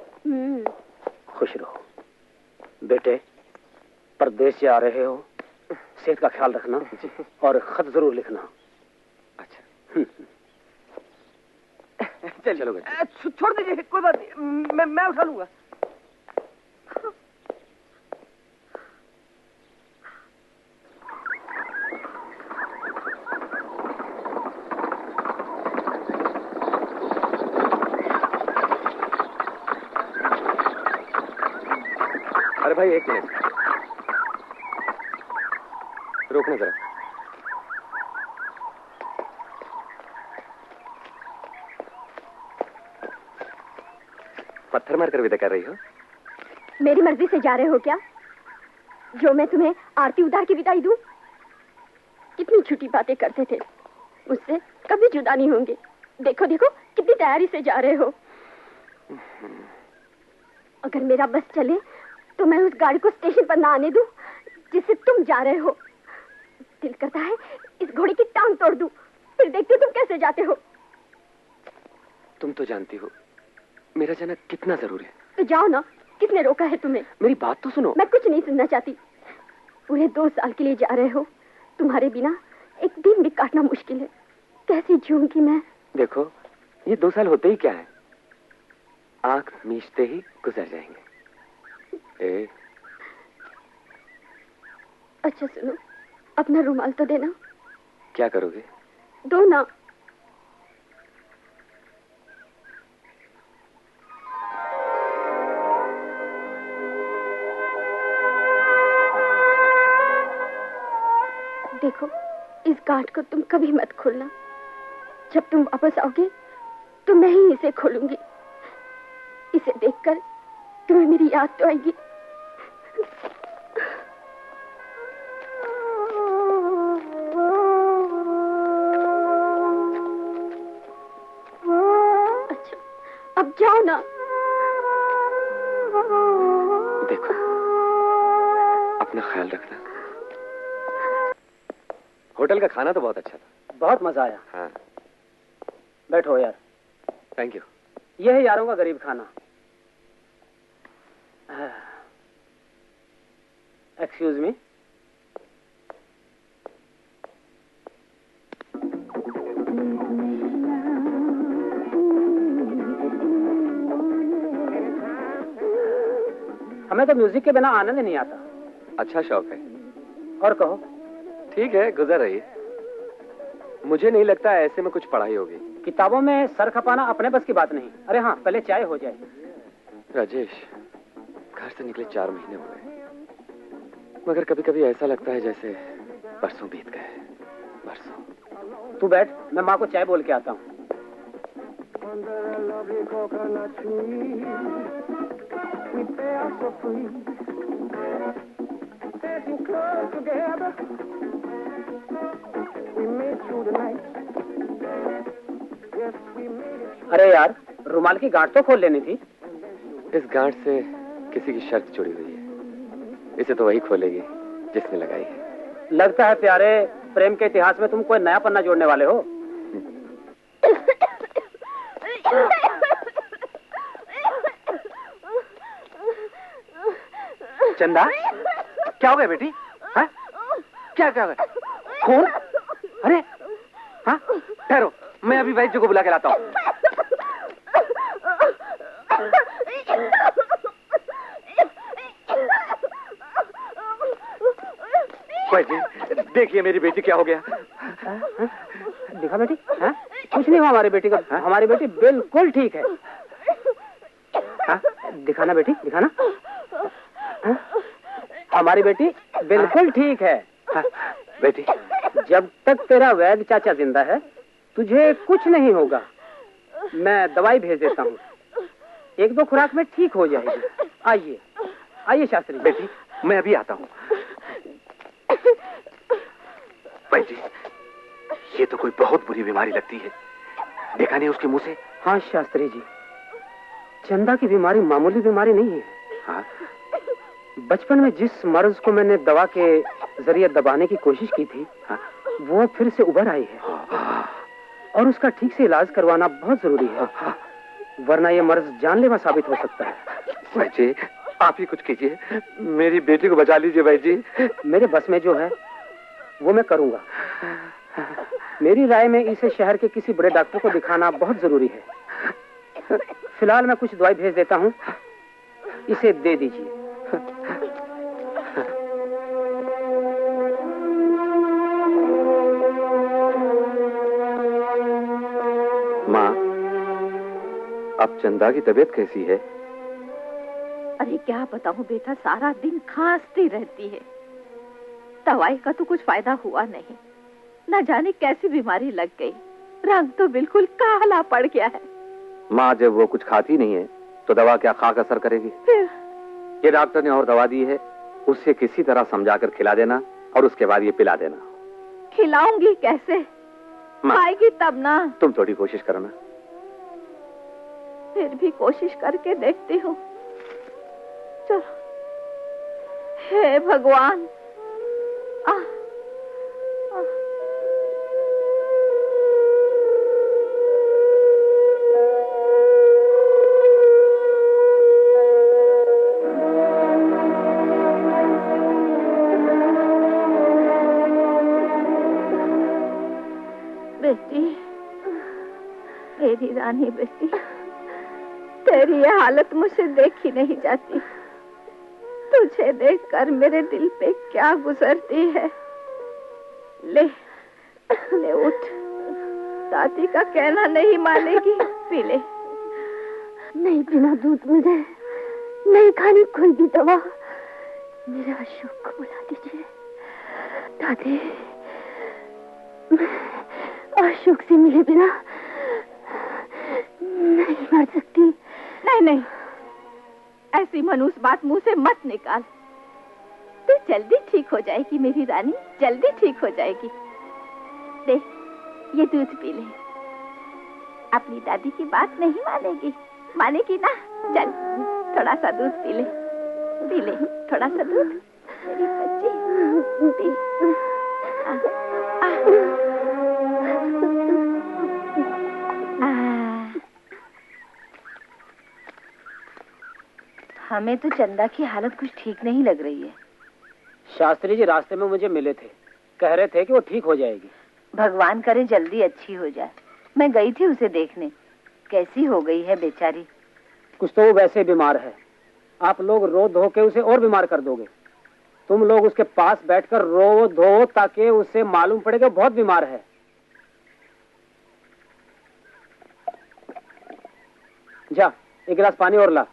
खुश रहो बेटे, परदेश से आ रहे हो, सेहत का ख्याल रखना और खत जरूर लिखना। अच्छा। चलो बेटे। छोड़ दीजिए, कोई बात नहीं, मैं उठा लूंगा। अरे भाई एक मिनट, रोकना जरा। पत्थर मार कर विदा कर रही हो? मेरी मर्जी से जा रहे हो क्या? जो मैं तुम्हें आरती उतार के विदाई दूं? कितनी झूठी बातें करते थे, मुझसे कभी जुदा नहीं होंगे। देखो देखो कितनी तैयारी से जा रहे हो। अगर मेरा बस चले तो मैं उस गाड़ी को स्टेशन पर ना आने दूं जिससे तुम जा रहे हो। दिल करता है इस घोड़े की टांग तोड़ दूं, फिर देखती हो तुम कैसे जाते हो। तुम तो जानती हो मेरा जाना कितना जरूरी है। तो जाओ ना, किसने रोका है तुम्हें? मेरी बात तो सुनो। मैं कुछ नहीं सुनना चाहती। पूरे 2 साल के लिए जा रहे हो, तुम्हारे बिना एक दिन भी काटना मुश्किल है। कैसे जीऊंगी मैं? देखो ये 2 साल होते ही क्या है, आंख मीचते ही गुजर जाएंगे। अच्छा सुनो, अपना रुमाल तो देना। क्या करोगे? दो ना। देखो इस गांठ को तुम कभी मत खोलना। जब तुम वापस आओगे तो मैं ही इसे खोलूंगी। इसे देखकर तुम्हें मेरी याद तो आएगी। अच्छा अब जाओ ना। देखो अपना ख्याल रखना। होटल का खाना तो बहुत अच्छा था। बहुत मजा आया। हाँ। बैठो यार। Thank you. यह है यारों का गरीब खाना। Excuse me. हमें तो म्यूजिक के बिना आनंद नहीं आता। अच्छा शौक है। और कहो। ठीक है गुजर रही। मुझे नहीं लगता ऐसे में कुछ पढ़ाई होगी। किताबों में सर खपाना अपने बस की बात नहीं। अरे हाँ पहले चाय हो जाए। राजेश घर से निकले 4 महीने हो गए, मगर कभी कभी ऐसा लगता है जैसे बरसों बीत गए। बरसों। तू बैठ, मैं माँ को चाय बोल के आता हूँ। अरे यार रुमाल की गांठ तो खोल लेनी थी। इस गांठ से किसी की शर्त जुड़ी हुई है, इसे तो वही खोलेगी जिसने लगाई है। लगता है प्यारे प्रेम के इतिहास में तुम कोई नया पन्ना जोड़ने वाले हो। चंदा क्या हो गया बेटी? हाँ? क्या क्या हो गया? खून? अरे हाँ ठहरो, मैं अभी वैद्य को बुला के लाता हूँ। वैद्य देखिए मेरी बेटी क्या हो गया। दिखा बेटी। हाँ? कुछ नहीं हुआ हमारी बेटी को। हाँ? हमारी बेटी बिल्कुल ठीक है। हाँ? दिखाना बेटी दिखाना। हाँ? हमारी बेटी बिल्कुल ठीक है। हाँ? बेटी जब तक तेरा वैद्य चाचा जिंदा है तुझे कुछ नहीं होगा। मैं दवाई भेज देता हूँ, 1-2 खुराक में ठीक हो जाएगी। आइए आइए शास्त्री। बेटी मैं अभी आता हूँ। जी ये तो कोई बहुत बुरी बीमारी लगती है, देखा नहीं उसके मुंह से? हाँ शास्त्री जी, चंदा की बीमारी मामूली बीमारी नहीं है। हाँ? बचपन में जिस मर्ज को मैंने दवा के जरिए दबाने की कोशिश की थी, हाँ? वो फिर से उभर आई है। और उसका ठीक से इलाज करवाना बहुत जरूरी है, वरना ये मर्ज जानलेवा साबित हो सकता है। भाई जी आप ही कुछ कीजिए, मेरी बेटी को बचा लीजिए भाई जी। मेरे बस में जो है वो मैं करूंगा। मेरी राय में इसे शहर के किसी बड़े डॉक्टर को दिखाना बहुत जरूरी है। फिलहाल मैं कुछ दवाई भेज देता हूँ, इसे दे दीजिए। माँ अब चंदा की तबीयत कैसी है? अरे क्या बताऊं बेटा, सारा दिन खांसती रहती है। दवाई का तो कुछ फायदा हुआ नहीं। न जाने कैसी बीमारी लग गई, रंग तो बिल्कुल काला पड़ गया है। माँ, जब वो कुछ खाती नहीं है तो दवा क्या खाक असर करेगी? ये डॉक्टर ने और दवा दी है, उसे किसी तरह समझाकर खिला देना और उसके बाद ये पिला देना। खिलाऊंगी कैसे? खाएगी तब ना। तुम थोड़ी कोशिश करो ना। फिर भी कोशिश करके देखती हूँ। चलो। हे भगवान। बेटी, मेरी रानी बेटी, तेरी ये हालत मुझसे देखी नहीं जाती। तुझे देखकर मेरे दिल पे क्या गुजरती है। ले ले उठ, दादी का कहना नहीं मानेगी, पी ले। नहीं, बिना दूध मिले नहीं खानी कोई भी दवा। मेरे अशोक को बुला दीजिए। दादी, अशोक से मिले बिना नहीं मर सकती। नहीं नहीं, ऐसी मनुष्य बात मुंह से मत निकाल। तू जल्दी ठीक हो जाएगी मेरी रानी, जल्दी ठीक हो जाएगी। देख, ये दूध पी ले। अपनी दादी की बात नहीं मानेगी, मानेगी ना? चल, थोड़ा सा दूध पी ले, पी ले थोड़ा सा दूध मेरी बच्ची, पी। हमें तो चंदा की हालत कुछ ठीक नहीं लग रही है। शास्त्री जी रास्ते में मुझे मिले थे, कह रहे थे कि वो ठीक हो जाएगी। भगवान करे जल्दी अच्छी हो जाए। मैं गई थी उसे देखने, कैसी हो गई है बेचारी। कुछ तो वो वैसे बीमार है, आप लोग रो धो के उसे और बीमार कर दोगे। तुम लोग उसके पास बैठकर रो धो ताकि उसे मालूम पड़े कि बहुत बीमार है। जा, एक गिलास पानी और ला।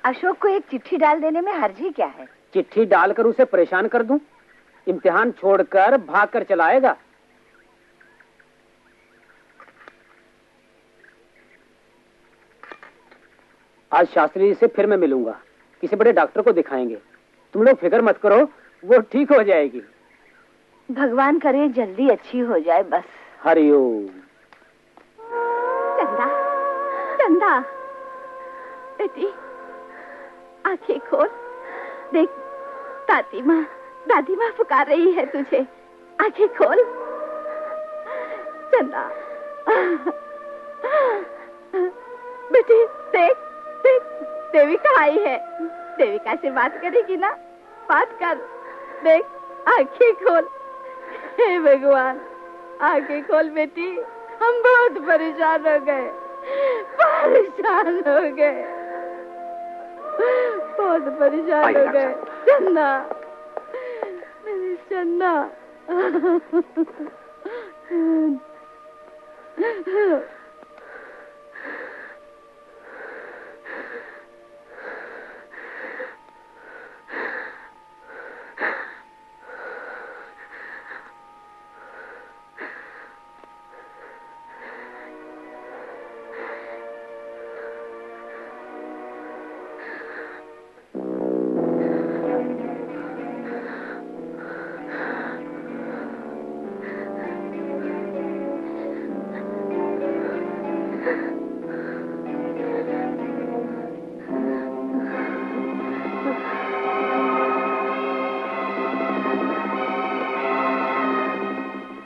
अशोक को एक चिट्ठी डाल देने में हर्जी क्या है? चिट्ठी डालकर उसे परेशान कर दूं? इम्तिहान छोड़कर भागकर चला आएगा। आज शास्त्री से फिर मैं मिलूंगा, किसी बड़े डॉक्टर को दिखाएंगे। तुम लोग फिक्र मत करो, वो ठीक हो जाएगी। भगवान करे जल्दी अच्छी हो जाए बस। हरिओम। चंदा, चंदा बेटी, आंखें खोल, देख दादी माँ पुकार रही है तुझे। आंखें खोल चंदा। बेटी देख देख, देविका आई है। देविका से बात करेगी ना? बात कर। देख, आंखें खोल। हे भगवान, आंखें खोल बेटी, हम बहुत परेशान हो गए, परेशान हो गए, बहुत परेशान हो गए। चन्ना, मेरी चन्ना।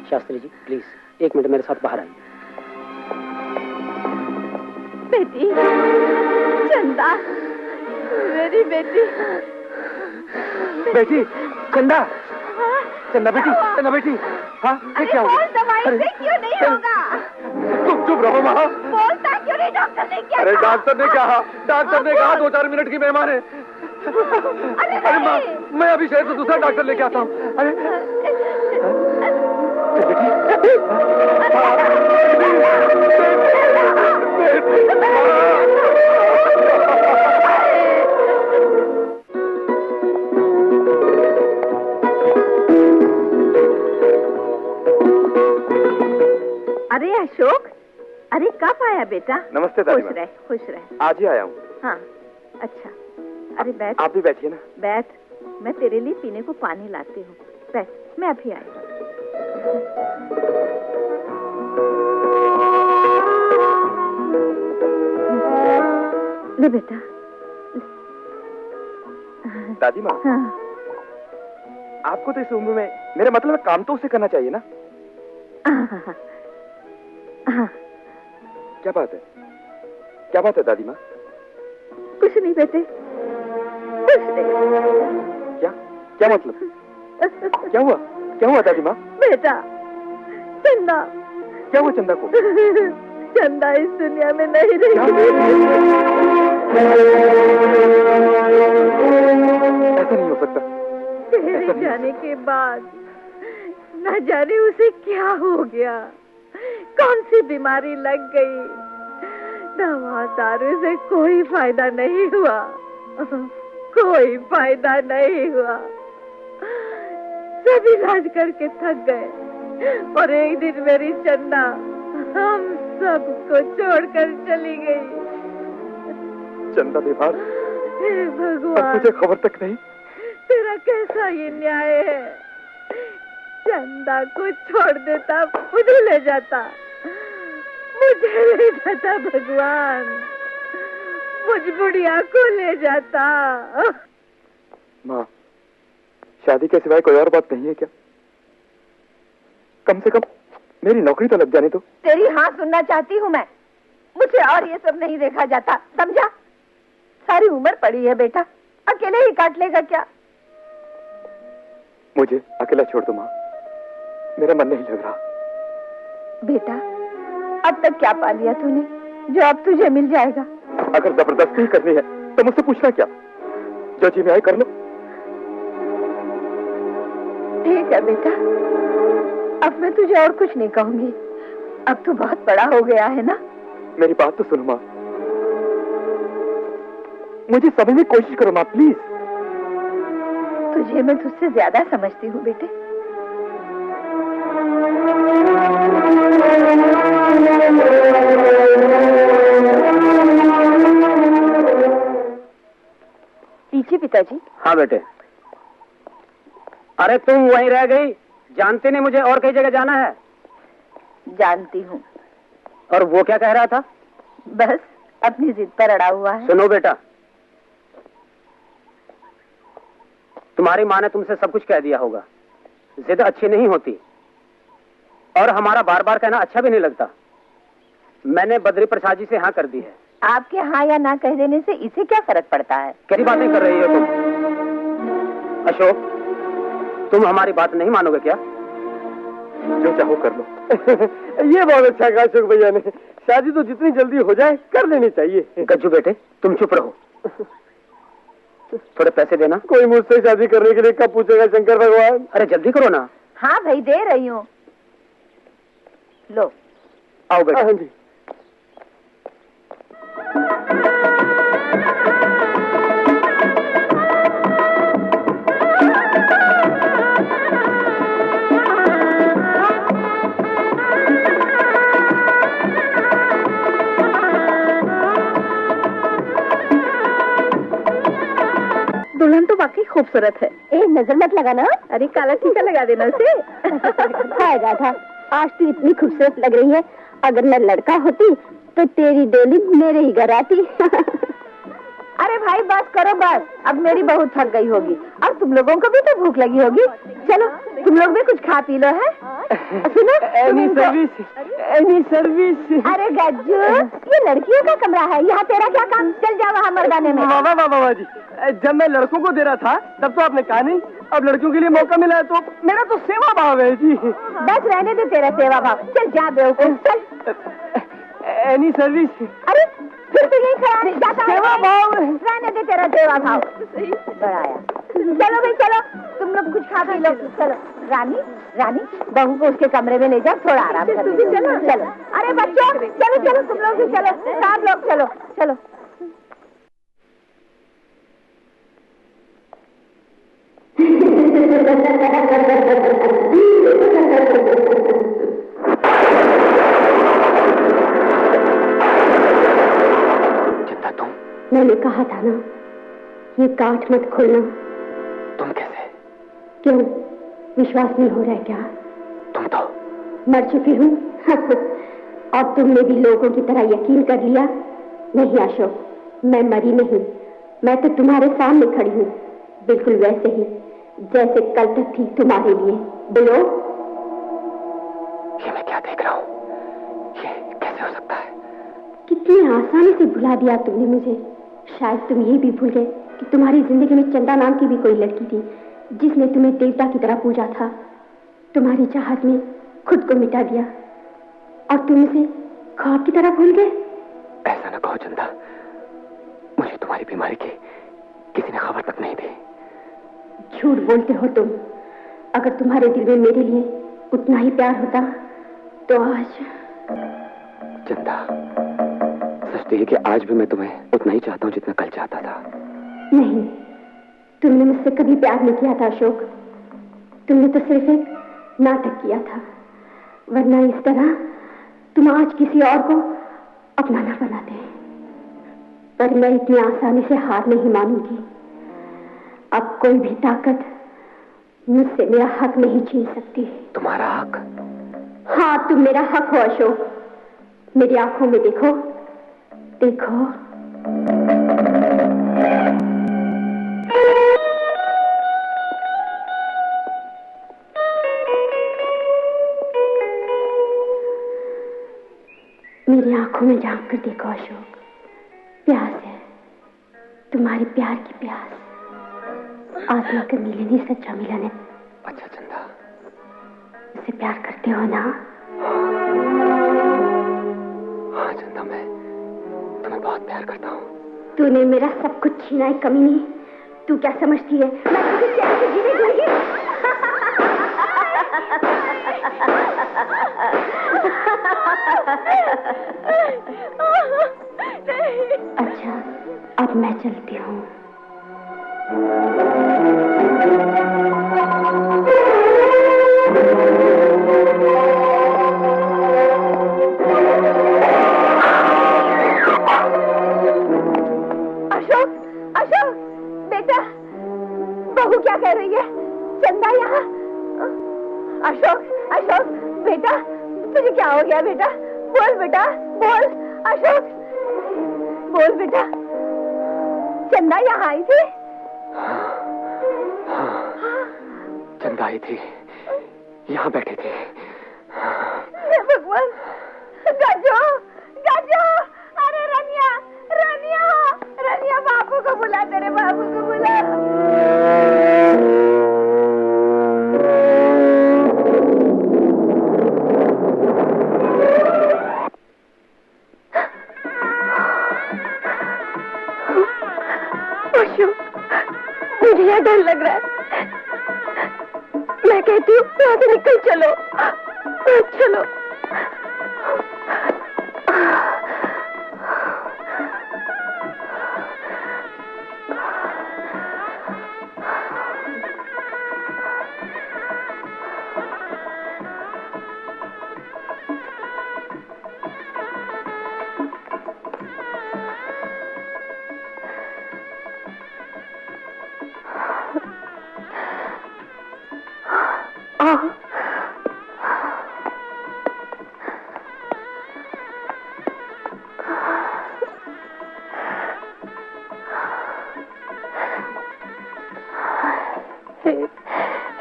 शास्त्री जी प्लीज 1 मिनट मेरे साथ बाहर आइए। बेटी, चंदा, मेरी बेटी। बेटी, चंदा, चंदा बेटी, चंदा बेटी। हाँ, क्या हो गया? दवाई से क्यों नहीं होगा? तुम चुप रहो माँ। बोलता क्यों नहीं? डॉक्टर ने क्या अरे कहा? डॉक्टर ने कहा 2-4 मिनट की मेहमान है। अरे माँ, मैं अभी शहर से दूसरा डॉक्टर लेके आता हूँ। अरे बेटी, बेटा। नमस्ते दादी खुश माँ। रह, खुश रह। आज ही आया हूँ। हाँ, अच्छा। अरे बैठ। आप भी बैठिए ना। बैठ, मैं तेरे लिए पीने को पानी लाती हूँ। बैठ, मैं अभी आई। ले बेटा। दादी माँ, हाँ। आपको तो इस उम्र में, मेरा मतलब है काम तो उसे करना चाहिए ना। हाँ। क्या बात है, क्या बात है दादी माँ? कुछ नहीं बेटे, कुछ नहीं। क्या क्या मतलब? क्या हुआ, क्या हुआ दादी माँ? बेटा, चंदा। क्या हुआ चंदा को? चंदा इस दुनिया में नहीं रही। ऐसा नहीं हो सकता। तेरे जाने के बाद न जाने उसे क्या हो गया, कौन सी बीमारी लग गई। दवा दारू से कोई फायदा नहीं हुआ, कोई फायदा नहीं हुआ। सब इलाज करके थक गए और एक दिन मेरी चंदा हम सबको छोड़कर चली गई। चंदा बीमार? हे भगवान, मुझे खबर तक नहीं। तेरा कैसा ये न्याय है? चंदा को छोड़ देता, मुझे ले जाता, मुझे ले जाता भगवान, मुझ बुढ़िया को ले जाता। माँ, शादी के सिवाय कोई और बात नहीं है क्या? कम से कम मेरी नौकरी तो लग जाने दो। तेरी हाँ सुनना चाहती हूँ मैं, मुझे और ये सब नहीं देखा जाता, समझा? सारी उम्र पड़ी है बेटा, अकेले ही काट लेगा क्या? मुझे अकेला छोड़ दो माँ, मेरा मन नहीं लग रहा। बेटा, अब तक क्या पा लिया तूने जो अब तुझे मिल जाएगा? अगर जबरदस्ती करनी है तो मुझसे पूछना क्या? जो जी में आए कर लो। ठीक है बेटा, अब मैं तुझे और कुछ नहीं कहूंगी। अब तू बहुत बड़ा हो गया है ना। मेरी बात तो सुनो माँ, मुझे समझने की कोशिश करो माँ, प्लीज। तुझे मैं तुझसे ज्यादा समझती हूँ बेटे। पीछे पिताजी। हाँ बेटे। अरे तुम वहीं रह गई, जानते नहीं मुझे और कई जगह जाना है? जानती हूँ। और वो क्या कह रहा था? बस अपनी जिद पर अड़ा हुआ है। सुनो बेटा, तुम्हारी माँ ने तुमसे सब कुछ कह दिया होगा। जिद अच्छी नहीं होती और हमारा बार बार कहना अच्छा भी नहीं लगता। मैंने बद्री प्रसाद जी से हाँ कर दी है। आपके हाँ या ना कह देने से इसे क्या फर्क पड़ता है? कैसी बातें कर रही हो तुम? अशोक, तुम हमारी बात नहीं मानोगे क्या? जो चाहो कर लो। ये बहुत अच्छा कहा अशोक भैया ने, शादी तो जितनी जल्दी हो जाए कर लेनी चाहिए। गज्जू बेटे, तुम चुप रहो, थोड़े पैसे देना। कोई मुझसे शादी करने के लिए कब पूछेगा शंकर भगवान? अरे जल्दी करो ना। हाँ भाई, दे रही हूँ, लो। आओ बेटा। हाँ जी। दुल्हन तो वाकई खूबसूरत है। नजर मत लगाना। अरे काला टीका लगा देना उसे। हाय राधा, आज तू इतनी खूबसूरत लग रही है। अगर मैं लड़का होती तो तेरी डोली मेरे ही घर आती। अरे भाई बस करो बस, अब मेरी बहू थक गई होगी, अब तुम लोगों को भी तो भूख लगी होगी। चलो तुम लोग भी कुछ खा पी लो। है सुनो, एनी सर्विस। अरे गज्जू, ये लड़कियों का कमरा है, यहाँ तेरा क्या काम? चल जा वहाँ मर्दाने में। वाह वाह वाह जी, जब मैं लड़कों को दे रहा था तब तो आपने कहा नहीं, अब लड़कियों के लिए मौका मिला है तो मेरा तो सेवा भाव है जी। बस रहने दे तेरा सेवा भाव, चल जा बेवकूफ, चल। Any service. अरे फिर तो यही खड़ा नहीं जाता है। सेवा भाव। रहने दे तेरा सेवा भाव। बढ़ाया। चलो भाई चलो, तुम लोग कुछ खा पी लो। चलो रानी, रानी बहू को उसके कमरे में ले जाओ, थोड़ा आराम कर लो। चलो चलो। अरे बच्चों चलो चलो, तुम लोग भी चलो, सब लोग चलो चलो। मैंने कहा था ना, ये गांठ मत खोलना। तुम कैसे? क्यों, विश्वास नहीं हो रहा है क्या? तुम तो मर चुकी हूँ। और तुमने भी लोगों की तरह यकीन कर लिया? नहीं अशोक, मैं मरी नहीं। मैं तो तुम्हारे सामने खड़ी हूँ, बिल्कुल वैसे ही जैसे कल तक थी तुम्हारे लिए। बोलो। ये मैं क्या देख रहा हूँ? ये कैसे हो सकता है? कितनी आसानी से भुला दिया तुमने मुझे। शायद तुम ये भी भूल गए कि तुम्हारी जिंदगी में चंदा नाम की भी कोई लड़की थी, जिसने तुम्हें देवता की तरह पूजा था। तुम्हारी चाहत में खुद को मिटा दिया और तुम उसे ख्वाब की तरह भूल गए। ऐसा न कहो चंदा, मुझे तुम्हारी बीमारी की किसी ने खबर तक नहीं दी। झूठ बोलते हो तुम। अगर तुम्हारे दिल में मेरे लिए उतना ही प्यार होता तो आज। चंदा, सच है कि आज भी मैं तुम्हें उतना ही चाहता हूँ जितना कल चाहता था। नहीं, तुमने मुझसे कभी प्यार नहीं किया था अशोक। तुमने तो सिर्फ एक नाटक किया था, वरना इस तरह तुम आज किसी और को अपना ना बनाते। पर मैं इतनी आसानी से हार नहीं मानूंगी। अब कोई भी ताकत मुझसे मेरा हक नहीं छीन सकती। तुम्हारा हक? हाँ, तुम मेरा हक हो अशोक। मेरी आंखों में देखो, देखो। मेरी आंखों में झांक कर देखो अशोक, प्यास है, तुम्हारे प्यार की प्यास। आत्मा का मिलन ही सच्चा मिलन है। अच्छा चंदा, मुझसे प्यार करते हो ना? हाँ चंदा, मैं तुम्हें बहुत प्यार करता हूँ। तूने मेरा सब कुछ छीना है कमीनी। तू क्या समझती है मैं तुझे कैसे जीने दूंगी? अच्छा, अब मैं चलती हूँ। अशोक, अशोक बेटा, बहू क्या कह रही है? चंदा यहाँ। अशोक, अशोक बेटा, तुझे क्या हो गया बेटा? बोल बेटा, बोल। अशोक, बोल बेटा। चंदा यहाँ आई थी? हाँ, चंदा आई थी, यहाँ बैठी थी। हे भगवान, गाजो, गाजो। अरे रनिया, रनिया, रनिया, बापू को बुला, तेरे बापू को बुला। मुझे यह डर लग रहा है। मैं कहती हूँ यहाँ से निकल चलो, चलो।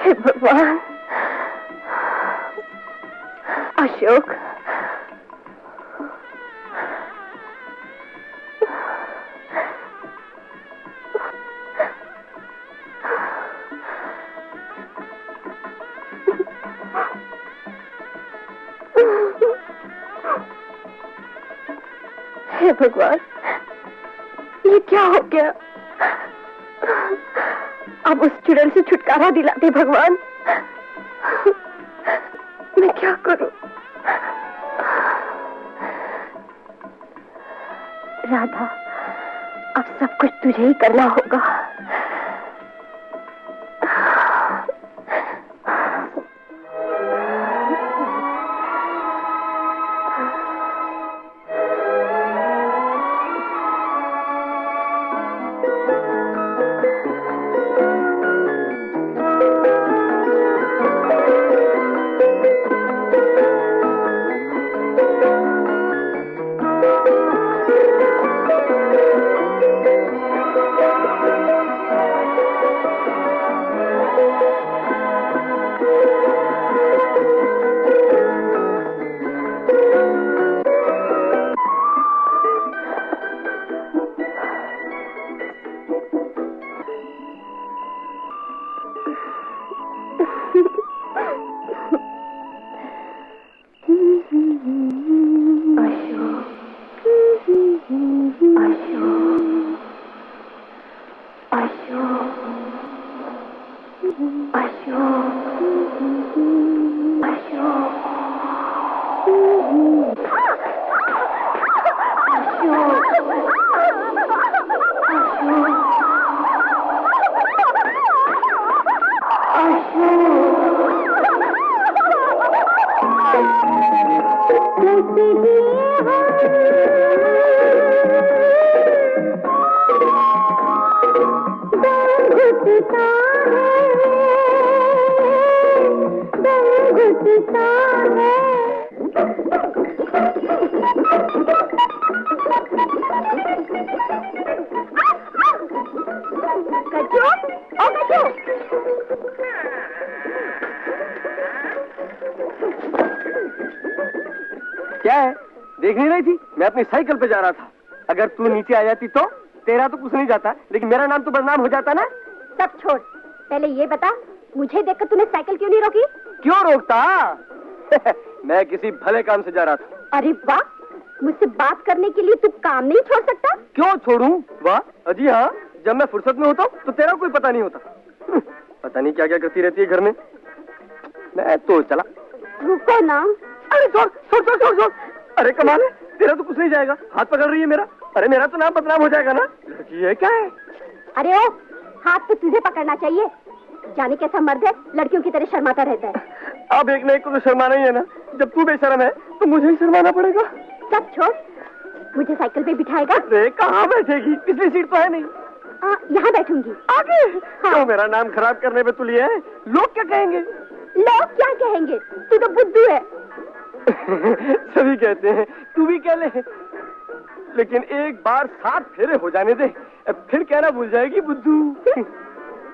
हे भगवान। अशोक, हे भगवान, ये क्या हो गया? अब उस चुड़ैल से छुटकारा दिलाते भगवान। मैं क्या करूं? राधा, अब सब कुछ तुझे ही करना होगा। नहीं रही थी? मैं अपनी साइकिल पे जा रहा था। अगर तू नीचे आ जाती तो तेरा तो कुछ नहीं जाता, लेकिन मेरा नाम तो बदनाम हो जाता ना। सब छोड़, पहले ये बता, मुझे देखकर तूने साइकिल क्यों नहीं रोकी? क्यों रोकता? मैं किसी भले काम से जा रहा था। अरे वाह, मुझसे बात करने के लिए तू काम नहीं छोड़ सकता? क्यों छोड़ूं? वाह अजी हाँ, जब मैं फुर्सत में होता हूँ तो तेरा कोई पता नहीं होता। पता नहीं क्या क्या करती रहती है घर में। मैं तो चला। रुको ना। अरे छोड़ छोड़ छोड़ छोड़ छोड़। अरे कमाल है, तेरा तो कुछ नहीं जाएगा। हाथ पकड़ रही है मेरा। अरे मेरा तो नाम बदनाम हो जाएगा ना। लड़की है क्या है? अरे ओ, हाथ तो तुझे पकड़ना चाहिए। जाने कैसा मर्द है, लड़कियों की तरह शर्माता रहता है। अब एक न एक को तो शर्माना ही है ना। जब तू बेशर्म है तो मुझे ही शर्माना पड़ेगा। सब छोड़, मुझे साइकिल पे बिठाएगा? अरे कहाँ बैठेगी? पिछली सीट तो है नहीं। यहाँ बैठूंगी। आगे? हाँ। तो मेरा नाम खराब करने पे तुली है। लोग क्या कहेंगे? लोग क्या कहेंगे? तू तो बुद्धू है। सभी कहते हैं, तू भी कह ले। लेकिन एक बार 7 फेरे हो जाने दे, फिर कहना भूल जाएगी बुद्धू।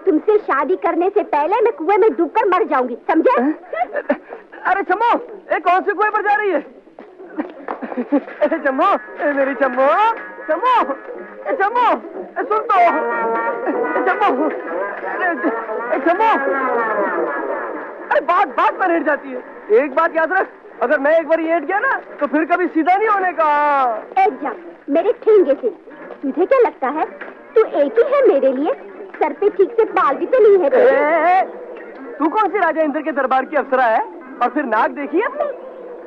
तुमसे शादी करने से पहले मैं कुएं में डूबकर मर जाऊंगी, समझे? अरे चम्मो, कौन से कुएं पर जा रही है? चम्मो, मेरी चम्मो, चम्मो, चम्मो, सुन तो, चम्मो, चम्मो। अरे बात पर हिट जाती है। एक बात याद रख, अगर मैं एक बार हिट गया ना तो फिर कभी सीधा नहीं होने का। एक जा मेरे ठेंगे से। तुझे क्या लगता है तू एक ही है मेरे लिए? सर पे ठीक से बाल भी तो नहीं है तेरे। तू कौन सी राजा इंद्र के दरबार की अप्सरा है? और फिर नाक देखी है अपनी?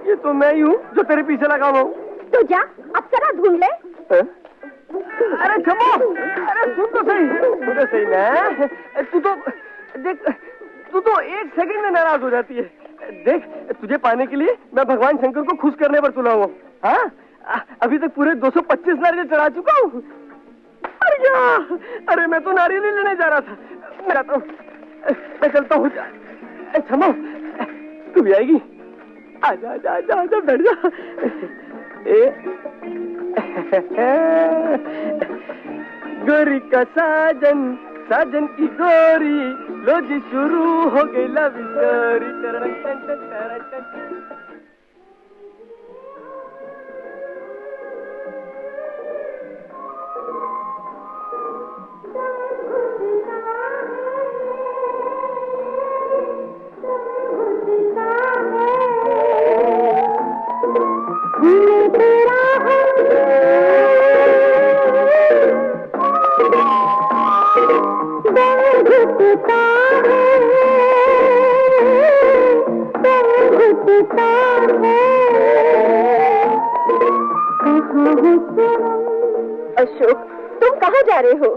ये तो मैं ही हूँ जो तेरे पीछे लगा हुआ हूँ। तो जा अप्सरा ढूंढ ले। अरे चमो, अरे सुन तो सही ना। तू तो देख, तू तो एक सेकंड में नाराज हो जाती है। देख, तुझे पाने के लिए मैं भगवान शंकर को खुश करने पर तुला हुआ। हाँ, अभी तक पूरे 225 नारियल चढ़ा चुका हूँ। अरे मैं तो नारियल ही लेने जा रहा था। मेरा तो मैं चलता हूँ। क्षमा, तू भी आएगी? आजा आजा आजा आजा, बैठ जा। गोरी का साजन, साजन की गोरी, लो जी शुरू हो गई लव स्टोरी। अशोक, तुम कहाँ जा रहे हो?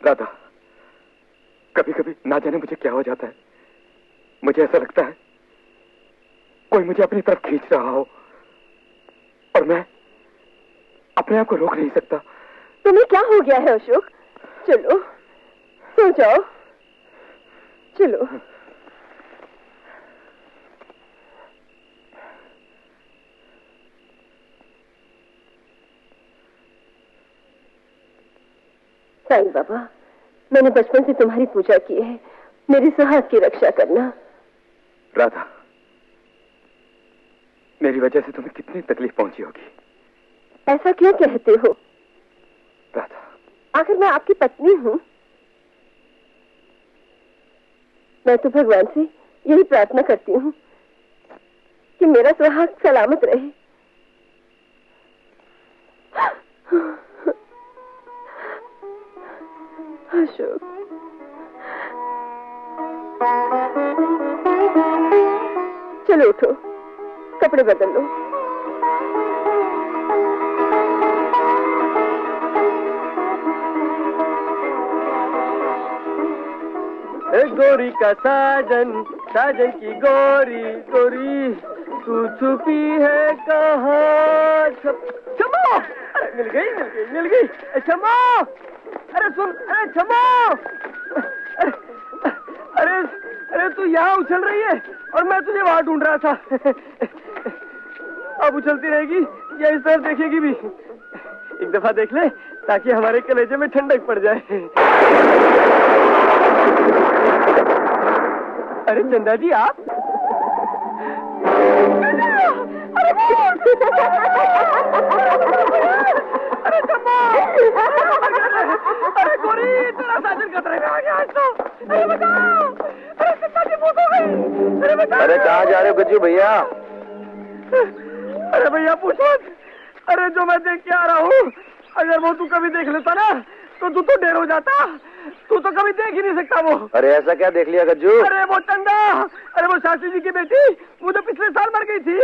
राधा, कभी कभी ना जाने मुझे क्या हो जाता है। मुझे ऐसा लगता है कोई मुझे अपनी तरफ खींच रहा हो और मैं अपने आप को रोक नहीं सकता। तुम्हें क्या हो गया है अशोक? चलो सो जाओ, चलो। साईं बाबा, मैंने बचपन से तुम्हारी पूजा की है, मेरी सुहाग की रक्षा करना। राधा, मेरी वजह से तुम्हें कितनी तकलीफ पहुंची होगी। ऐसा क्यों कहते हो? राधा, आखिर मैं आपकी पत्नी हूँ। मैं तो भगवान से यही प्रार्थना करती हूँ कि मेरा सुहाग सलामत रहे। अशोक, चलो उठो, कपड़े बदल लो। गोरी का साजन, साजन की गोरी, गोरी तू छुपी है कहाँ? क्षमा, मिल गई मिल गई मिल गई। क्षमा, अरे सुन, अरे क्षमा, अरे अरे तू यहाँ उछल रही है और मैं तुझे वहां ढूंढ रहा था। अब उछलती रहेगी या इस तरफ देखेगी भी? एक दफा देख ले ताकि हमारे कलेजे में ठंडक पड़ जाए। अरे चंदा जी आप? अरे चम्मा! अरे गोरी तेरा साजन खतरे में आ गया आज तो। अरे बचाओ! अरे चंदा जी मौत हो गई। अरे बचाओ! अरे कहाँ जा रहे हो गज्जू भैया? अरे भैया पूछो। अरे जो मैं देख के आ रहा हूँ, अगर वो तू कभी देख लेता ना तो तू तो ढेर हो जाता। तू तो कभी देख ही नहीं सकता वो। अरे ऐसा क्या देख लिया गज्जू? अरे वो चंदा, अरे वो शास्त्री जी की बेटी, वो जो पिछले साल मर गई थी।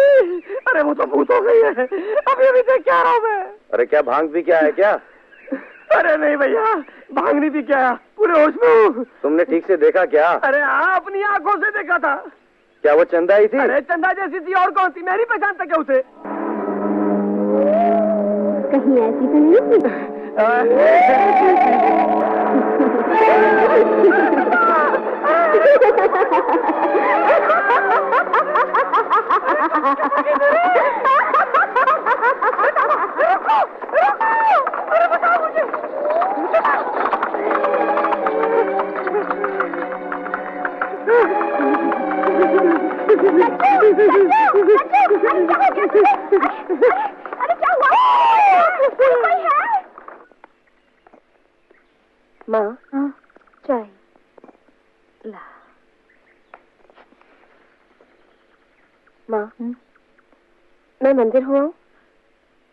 अरे वो तो भूत हो गई है। अभी देख के आ रहा हूँ मैं। अरे क्या भांग भी क्या है क्या? अरे नहीं भैया, भांग नहीं पी क्या, पूरे होश में हूँ। तुमने ठीक से देखा क्या? अरे हाँ, अपनी आंखों से देखा था। क्या वो चंदा ही थी? अरे चंदा जैसी थी और कौन थी, मैं नहीं पहचानता क्या उसे। कहीं ऐसी तो नहीं थी? अरे क्या हुआ? माँ, चाय ला। माँ, मैं मंदिर हुआ हूँ।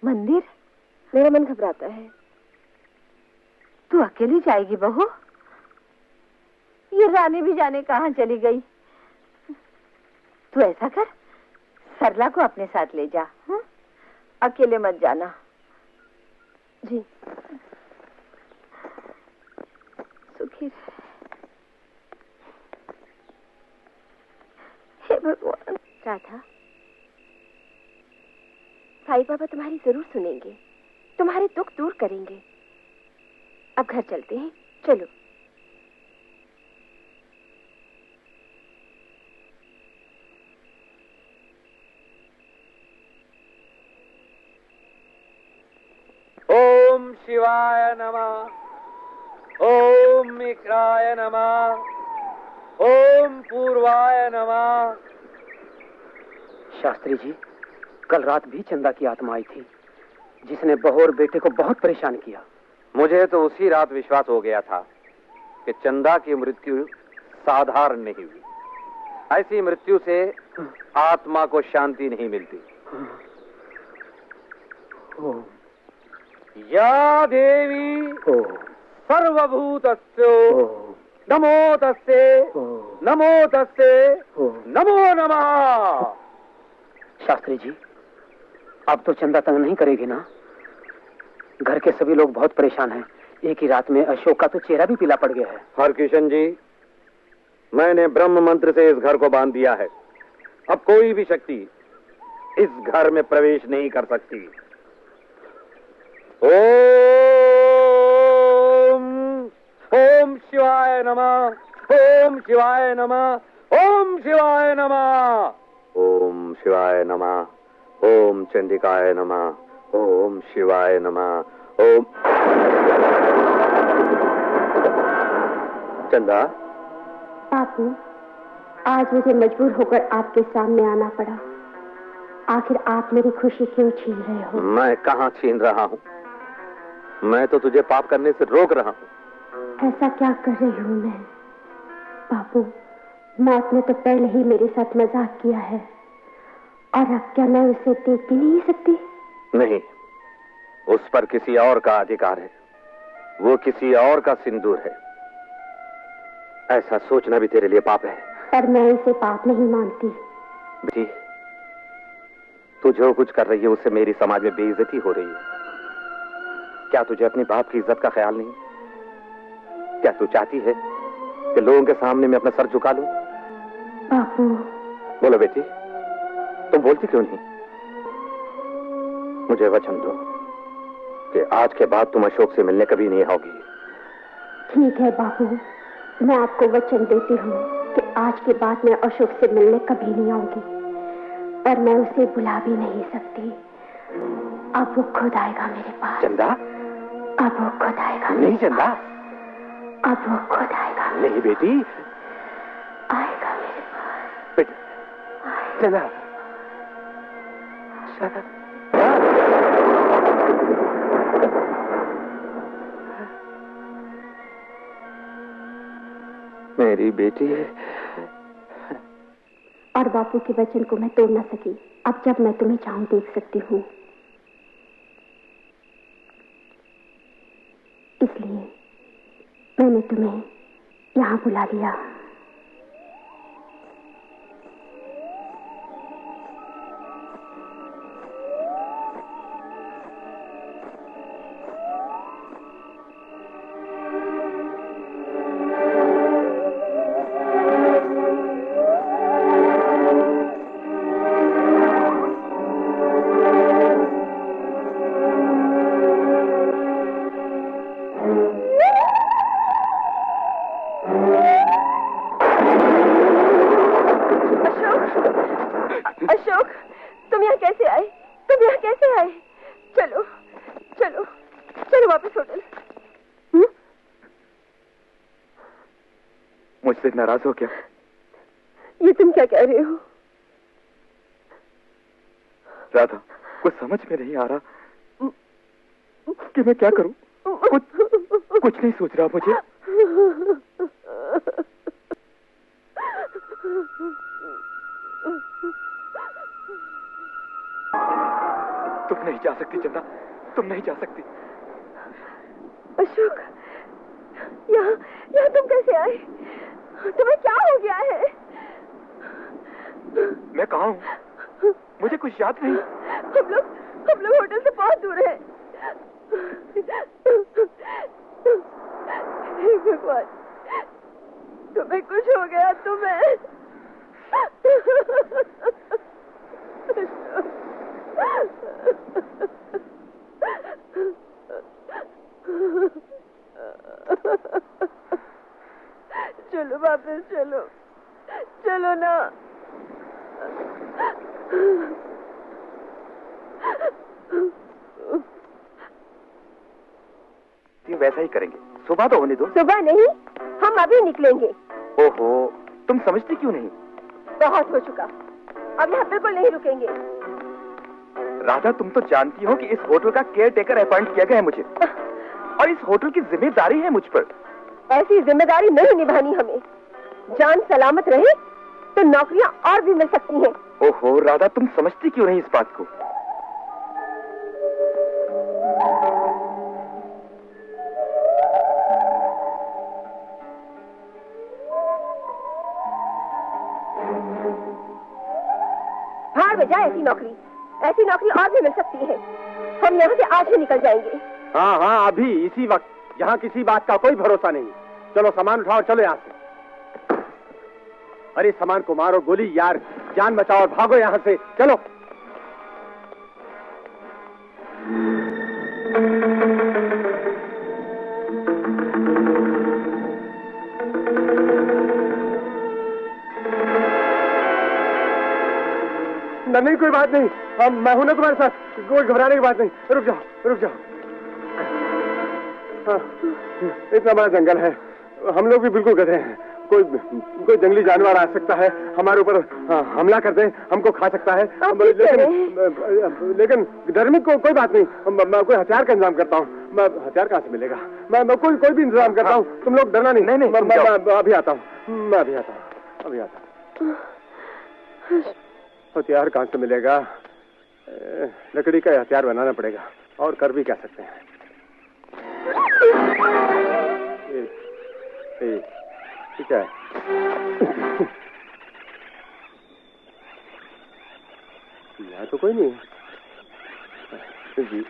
मंदिर? मेरा मन घबराता है। तू अकेली जाएगी बहू? ये रानी भी जाने कहाँ चली गई। तू ऐसा कर, सरला को अपने साथ ले जा। अकेले मत जाना। जी। सुखी हे भगवान। राधा, साईं बाबा तुम्हारी जरूर सुनेंगे, तुम्हारे दुख दूर करेंगे। अब घर चलते हैं, चलो। ओम शिवाय नमः, ओम मित्राय नमः, ओम पूर्वाय नमः। शास्त्री जी, कल रात भी चंदा की आत्मा आई थी, जिसने बहू और बेटे को बहुत परेशान किया। मुझे तो उसी रात विश्वास हो गया था कि चंदा की मृत्यु साधारण नहीं हुई। ऐसी मृत्यु से आत्मा को शांति नहीं मिलती। या देवी सर्वभूतस्य नमो तस्ते नमो तस्ते नमो नमः। शास्त्री जी, अब तो चंदा तंग नहीं करेगी ना? घर के सभी लोग बहुत परेशान हैं। एक ही रात में अशोक का तो चेहरा भी पीला पड़ गया है। हरकिशन जी, मैंने ब्रह्म मंत्र से इस घर को बांध दिया है। अब कोई भी शक्ति इस घर में प्रवेश नहीं कर सकती। ओम शिवाय नमः, ओम शिवाय नमः, ओम शिवाय नमः, ओम शिवाय नमः, ओम चंडिकाय नमः, ओम शिवाय नमः, ओम। चंदा, बापू, आज मुझे मजबूर होकर आपके सामने आना पड़ा। आखिर आप मेरी खुशी क्यों छीन रहे हो? मैं कहाँ छीन रहा हूँ? मैं तो तुझे पाप करने से रोक रहा हूँ। ऐसा क्या कर रही हूँ मैं? बापू, मौत ने तो पहले ही मेरे साथ मजाक किया है, और अब क्या मैं उसे देख भी नहीं सकती? नहीं, उस पर किसी और का अधिकार है। वो किसी और का सिंदूर है। ऐसा सोचना भी तेरे लिए पाप है। पर मैं इसे पाप नहीं मानती। बेटी, तू जो कुछ कर रही है उससे मेरी समाज में बेइज्जती हो रही है। क्या तुझे अपने बाप की इज्जत का ख्याल नहीं? क्या तू चाहती है कि लोगों के सामने मैं अपना सर झुका लूं? बापू। बोलो बेटी, तुम बोलती क्यों नहीं? मुझे वचन दो कि आज के बाद तुम अशोक से मिलने कभी नहीं आओगी। ठीक है बापू, मैं आपको वचन देती हूँ कि आज के बाद मैं अशोक से मिलने कभी नहीं आऊंगी, पर मैं उसे बुला भी नहीं सकती। अब वो खुद आएगा मेरे पास। चंदा, अब वो खुद आएगा। नहीं चंदा, अब वो खुद आएगा। नहीं बेटी, आएगा मेरे पास। बेटी चंदा, मेरी बेटी। और बापू के वचन को मैं तोड़ ना सकी। अब जब मैं तुम्हें चाहूं देख सकती हूँ, इसलिए मैंने तुम्हें यहाँ बुला लिया। मुझसे नाराज हो क्या? ये तुम क्या कह रहे हो? राधा, कुछ समझ में नहीं आ रहा कि मैं क्या करूं। कुछ नहीं सूझ रहा मुझे। तुम नहीं जा सकती चंदा, तुम नहीं जा सकती। अशोक, यहाँ तुम कैसे आए? तुम्हें क्या हो गया है? मैं कहाँ हूँ? मुझे कुछ याद नहीं। हम लोग होटल से बहुत दूर हैं। हे भगवान, तुम्हें कुछ हो गया। तुम्हें चलो वापस चलो, चलो ना। वैसा ही करेंगे, सुबह तो होने दो। सुबह नहीं, हम अभी निकलेंगे। ओहो, तुम समझती क्यों नहीं? बहुत हो चुका, अब यहाँ बिल्कुल नहीं रुकेंगे। राधा, तुम तो जानती हो कि इस होटल का केयर टेकर अपॉइंट किया गया है मुझे, और इस होटल की जिम्मेदारी है मुझ पर। ऐसी जिम्मेदारी नहीं निभानी हमें। जान सलामत रहे तो नौकरियां और भी मिल सकती हैं। ओहो राधा, तुम समझती क्यों नहीं इस बात को? भाड़ में जाए ऐसी नौकरी और भी मिल सकती है। हम यहाँ से आज ही निकल जाएंगे। हाँ हाँ, अभी इसी वक्त। यहाँ किसी बात का कोई भरोसा नहीं। चलो सामान उठाओ, चलो यहाँ से। अरे सामान को मारो गोली यार, जान बचाओ और भागो यहाँ से। चलो। नहीं कोई बात नहीं, मैं हूं ना तुम्हारे साथ, कोई घबराने की बात नहीं। रुक जाओ। हाँ, इतना बड़ा जंगल है, हम लोग भी बिल्कुल गधे हैं। कोई जंगली जानवर आ सकता है, हमारे ऊपर हमला कर दे, हमको खा सकता है। लेकिन डरने को कोई बात नहीं। मैं कोई हथियार का इंतजाम करता हूँ। मैं हथियार कहाँ से मिलेगा? मैं कोई भी इंतजाम करता हूँ। तुम लोग डरना नहीं। नहीं, मैं अभी आता हूँ। हथियार कहाँ से मिलेगा? लकड़ी का हथियार बनाना पड़ेगा, और कर भी क्या सकते हैं। ठीक है। यहाँ तो कोई नहीं जी।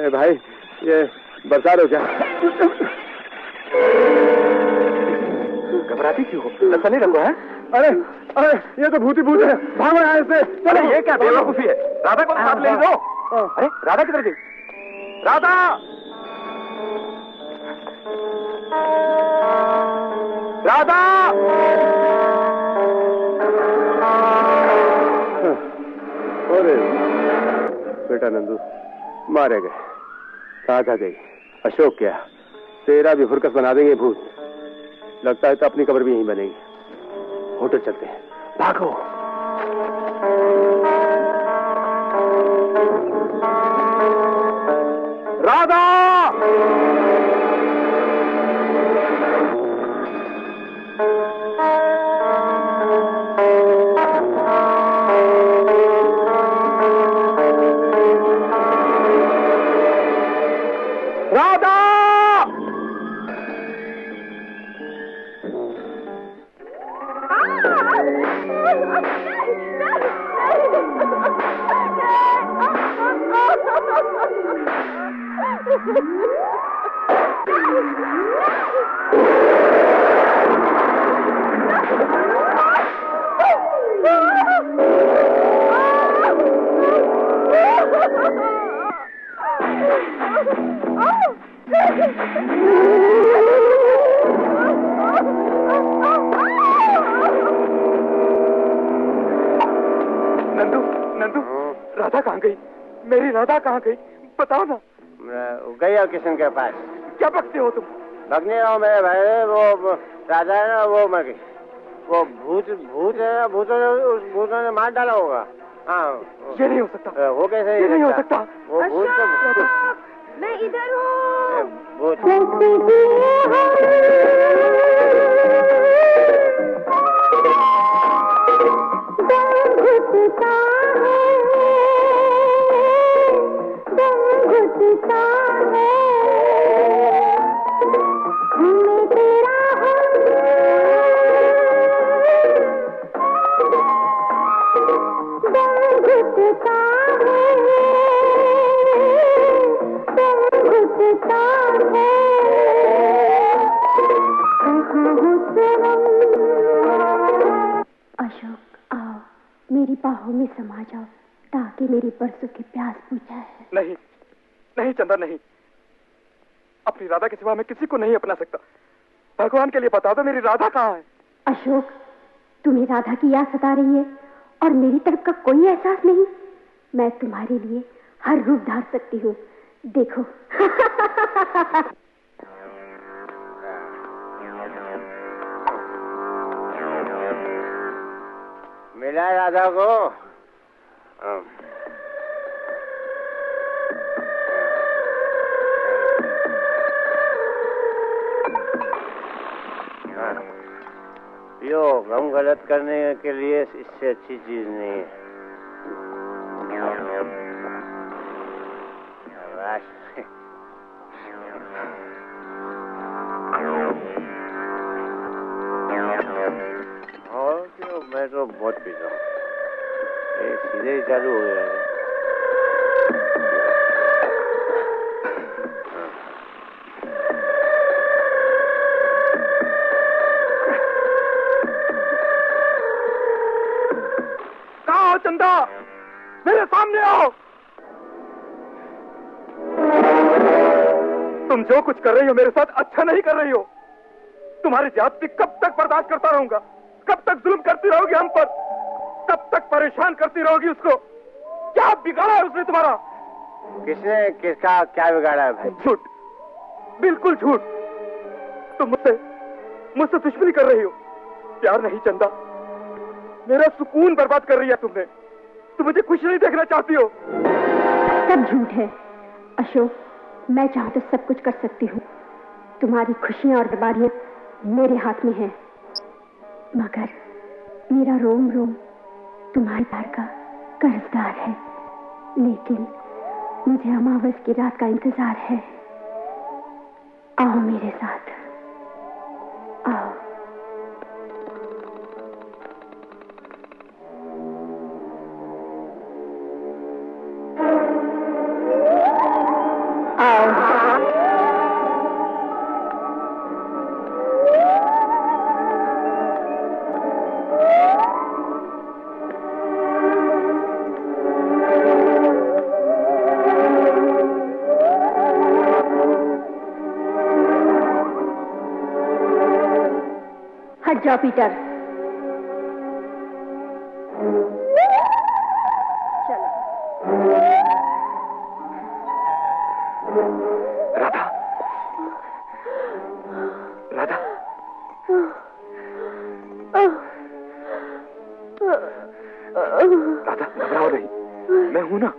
भाई, ये बरसात हो क्या? घबराती क्यों हो? लसा नहीं रखो है? अरे ये तो भूत है, भागो यहाँ से। चलो, ये क्या बेवकूफी है? राधा को साथ ले लो। अरे राधा किधर गई? राधा! राधा! अरे बेटा नंदू मारे गए, राधा गई, अशोक क्या, तेरा भी फुरकस बना देंगे भूत। लगता है तो अपनी कब्र भी यहीं बनेगी। होटल चलते हैं, भागो। राधा! नंदू, नंदू, राधा कहाँ गई? मेरी राधा कहाँ गई? बताओ ना। गई और किशन के पास। क्या बकते हो तुम? भगने रहो मेरे भाई, वो राधा है ना, वो मर गई। वो भूत है ना, भूतों ने मार डाला होगा। हाँ, ये नहीं हो सकता। वो कैसे? ये नहीं हो सकता। वो भूत तो मैं इधर हूँ। भूत अशोक, आओ मेरी बाहों में समा जाओ ताकि मेरी परसों की प्यास बुझाए। नहीं, नहीं चंदा, नहीं। अपनी राधा के सिवा मैं किसी को नहीं अपना सकता। भगवान के लिए बता दो, मेरी राधा कहाँ है? अशोक, तुम्हें राधा की याद सता रही है और मेरी तरफ का कोई एहसास नहीं? मैं तुम्हारे लिए हर रूप धार सकती हूँ, देखो। मिला राधा को? यो गम गलत करने के लिए इससे अच्छी चीज नहीं है। और क्यों, मैं तो बहुत पीता हूँ। ये सीधे ही चालू हो गया है। कहाँ हो चंदा? मेरे सामने आओ। तुम जो कुछ कर रही हो मेरे साथ अच्छा नहीं कर रही हो। तुम्हारी ज्यादती कब तक बर्दाश्त करता रहूंगा? कब तक जुल्म करती रहोगी हम पर? कब तक परेशान करती रहोगी उसको? क्या बिगाड़ा है उसने तुम्हारा? किसने किसका क्या बिगाड़ा है भाई? झूठ, बिल्कुल झूठ। तुम मुझसे दुश्मनी कर रही हो। प्यार नहीं चंदा, मेरा सुकून बर्बाद कर रही है तुमने। तुम मुझे खुश नहीं देखना चाहती हो। सब झूठ है अशोक, मैं चाहूँ तो सब कुछ कर सकती हूँ। तुम्हारी खुशियाँ और बीमारियाँ मेरे हाथ में हैं, मगर मेरा रोम रोम तुम्हारे प्यार का कर्जदार है। लेकिन मुझे अमावस की रात का इंतजार है। आओ मेरे साथ, आओ। जाओ पीटर। चलो। राधा, राधा, राधा घबराओ नहीं, मैं हूं ना।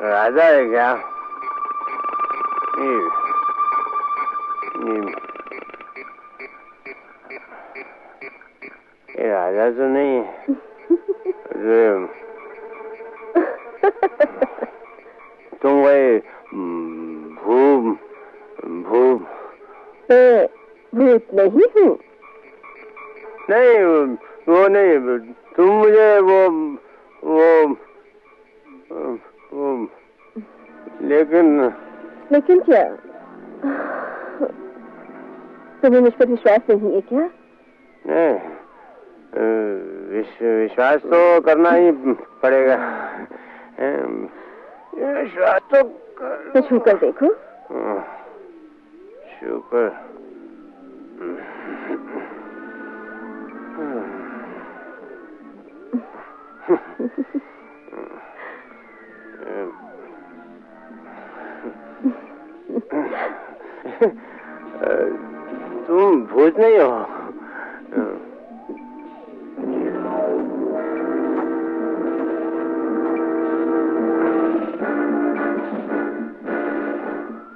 राजा है क्या? ये राजा तो नहीं है। तुम वही भूत नहीं हूँ। नहीं, वो नहीं, तुम मुझे वो लेकिन क्या तुम्हें मुझ पर विश्वास नहीं है क्या? नहीं, विश्वास तो करना ही पड़ेगा। विश्वास तो छू कर देखो। छू कर तुम भूत नहीं हो।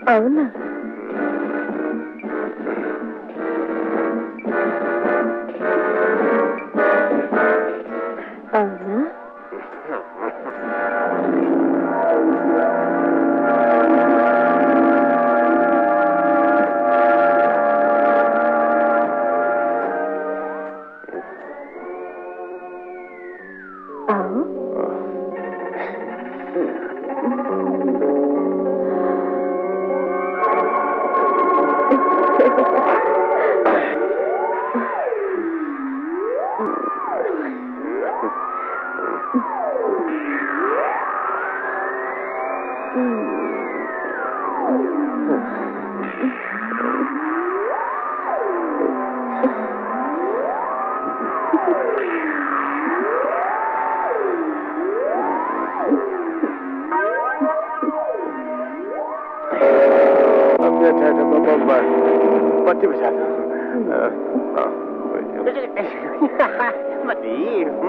आओ ना। आओ ना। पट्टी बजा दो।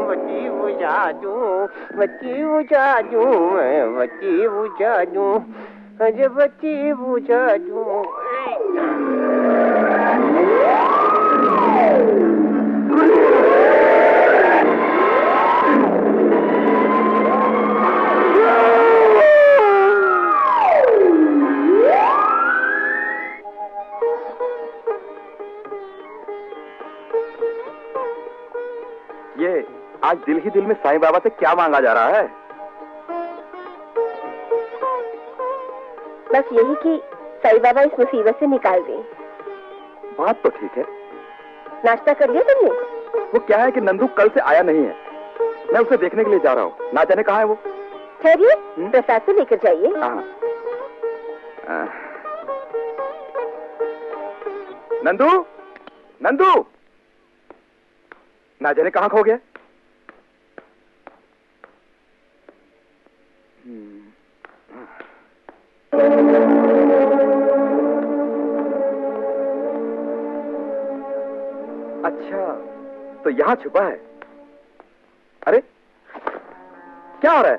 बत्ती बुझा दूं, बत्ती बुझा दूं, मैं बत्ती बुझा दूं, अजय बत्ती बुझा दूं। ये आज दिल ही दिल में साईं बाबा से क्या मांगा जा रहा है? बस यही कि साईं बाबा इस मुसीबत से निकाल दें। बात तो ठीक है। नाश्ता कर लिया तुमने? वो क्या है कि नंदू कल से आया नहीं है, मैं उसे देखने के लिए जा रहा हूँ। ना जाने कहाँ है वो। ठहरिए, प्रसाद तो लेकर जाइए। नंदू, नंदू, ना जाने कहाँ खो गया। अच्छा, तो यहाँ छुपा है। अरे क्या हो रहा है?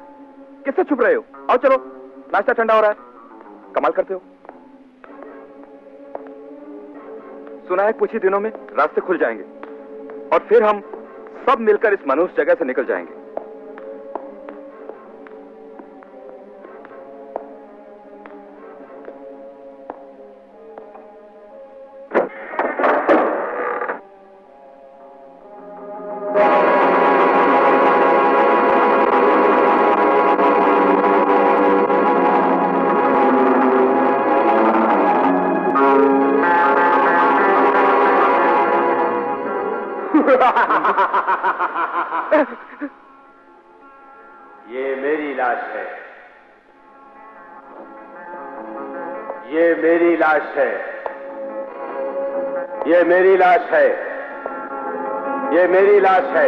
किससे छुप रहे हो? आओ चलो, नाश्ता ठंडा हो रहा है। कमाल करते हो। सुना है कुछ ही दिनों में रास्ते खुल जाएंगे और फिर हम सब मिलकर इस मनुष्य जगह से निकल जाएंगे। ये मेरी लाश है, ये मेरी लाश है, ये मेरी लाश है, ये मेरी लाश है,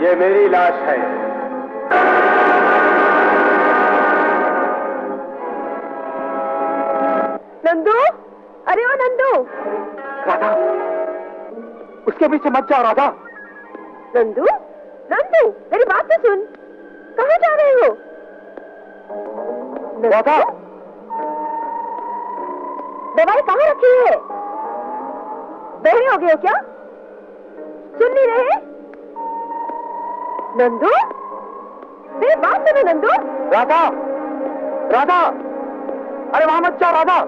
ये मेरी लाश है। नंदू, अरे ओ नंदू। राधा, उसके पीछे मत जाओ राधा। नंदू, नंदू, मेरी बात तो सुन, कहाँ जा रहे हो? राधा, दवाई कहाँ रखी है? बहरे हो गए हो क्या? सुन नहीं रहे? नंदू, मेरी बात सुनो नंदू। राधा, राधा, अरे वहां मत जाओ राधा।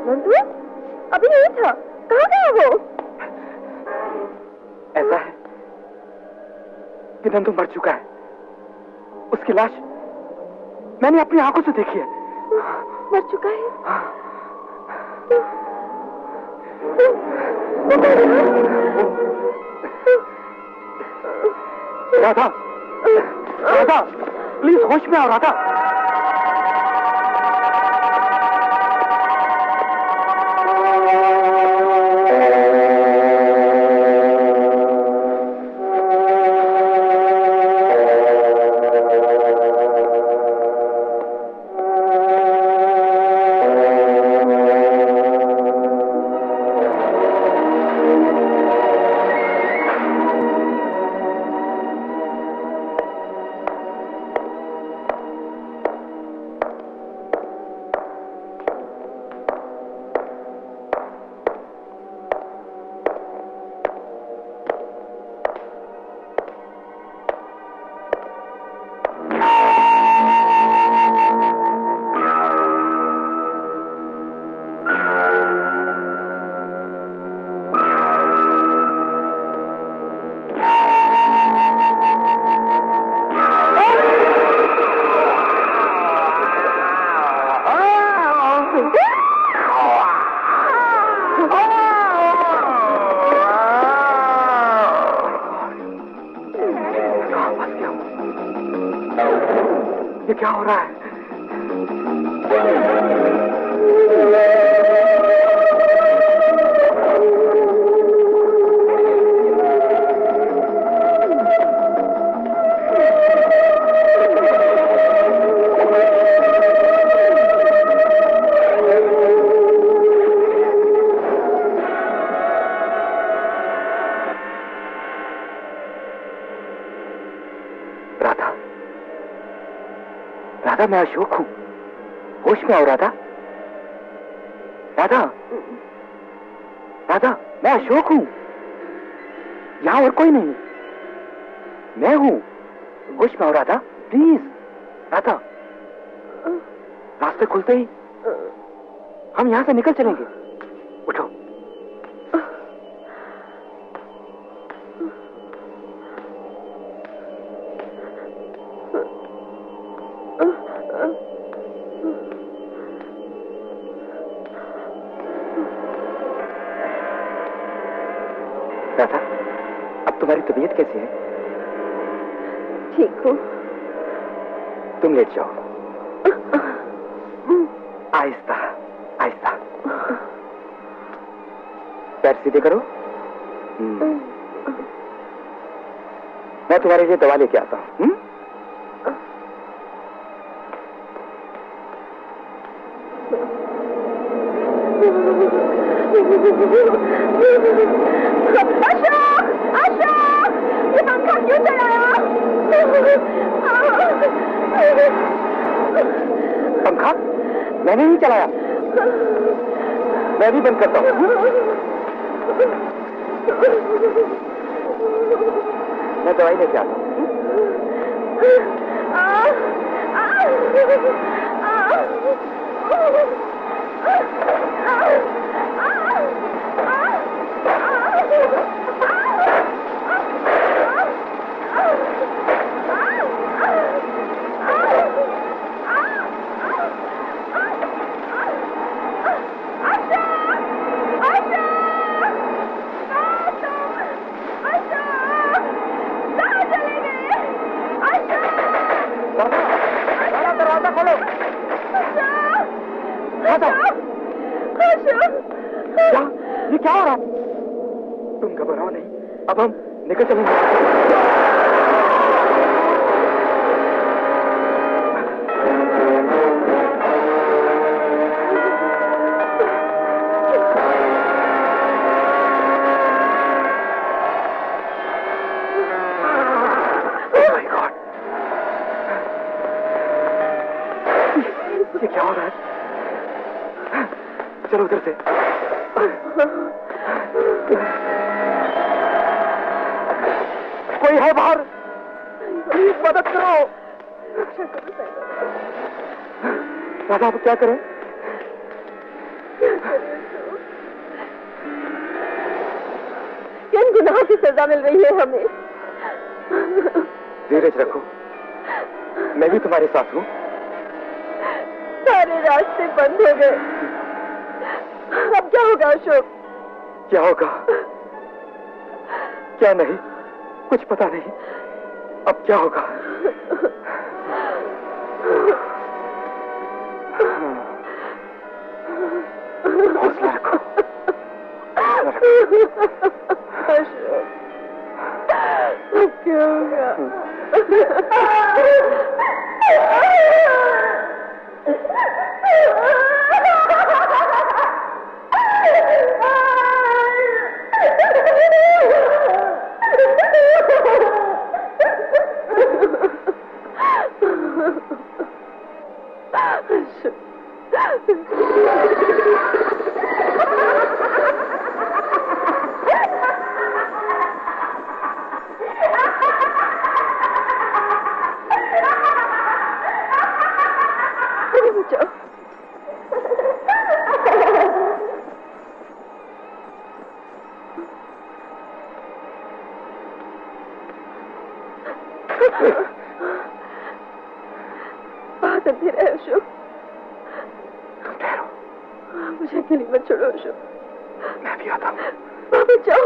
नंदू, अभी नहीं था, कहाँ गया वो? ऐसा है कि नंदू मर चुका है। उसकी लाश मैंने अपनी आंखों से देखी है। मर चुका है? राधा, राधा, प्लीज होश में आओ राधा। ये क्या हो रहा है? राधा, मैं अशोक हूँ। होश में आओ राधा। राधा, राधा, मैं अशोक हूँ। यहाँ और कोई नहीं, मैं हूँ। होश में आओ राधा, प्लीज। राधा, रास्ते खुलते ही हम यहाँ से निकल चलेंगे। उठो। राधा, अब तुम्हारी तबीयत कैसी है? ठीक हूँ। तुम लेट जाओ। आहिस्ता आहिस्ता, पैर सीधे करो। मैं तुम्हारे लिए दवा लेके आता हूँ। अशोक! अशोक! ये पंखा क्यों चलाया? पंखा मैंने नहीं चलाया। मैं भी बंद करता हूँ। मैं दवाई लेके आता हूँ। चले गए। क्या? ये क्या हो रहा है? तुम घबराओ नहीं, अब हम निकल चलेंगे। ये क्या हो रहा है? चलो उधर से। कोई है बाहर? प्लीज मदद करो। दादा अब क्या करें? किन गुनाहों की सजा मिल रही है हमें? धीरज रखो, मैं भी तुम्हारे साथ हूँ। सारे रास्ते बंद हो गए। अब क्या होगा अशोक? क्या होगा क्या नहीं, कुछ पता नहीं। अब क्या होगा? हौसला रखो, अशोक, अब क्या होगा? बहुत अंधेरा है अशोक, तुम ठहरो। मुझे अकेली मत छोड़ो अशोक। मैं भी आता हूँ। वापस जाओ।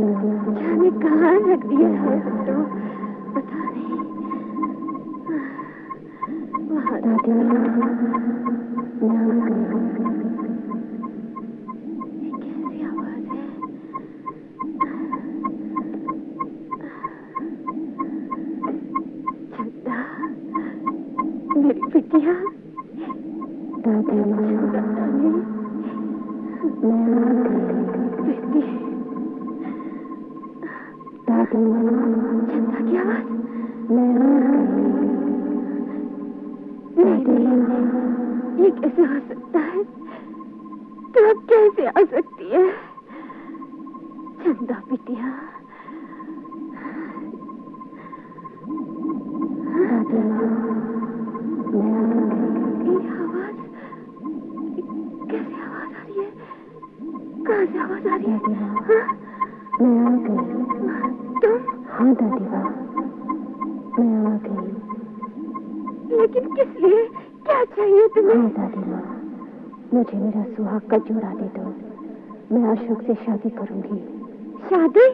जाने कहाँ रख दिया है तो पता नहीं। वहाँ दादी कैसी आवाज है? चंदा, मेरी बिटिया। दादी बेटी, चंदा की आवाज। नहीं, ये कैसे हो सकता है? तो अब कैसे आ सकती है? चंदा बिटिया, ये आवाज कैसे आवाज आ रही है? कहाँ से आवाज आ रही है? मैं आ गई। तुम? हाँ दादी माँ, मैं आ गई। लेकिन किस लिए? क्या चाहिए तुम्हें? हाँ दादी माँ, मुझे मेरा सुहाग का जोड़ा दे दो। मैं अशोक से शादी करूंगी। शादी?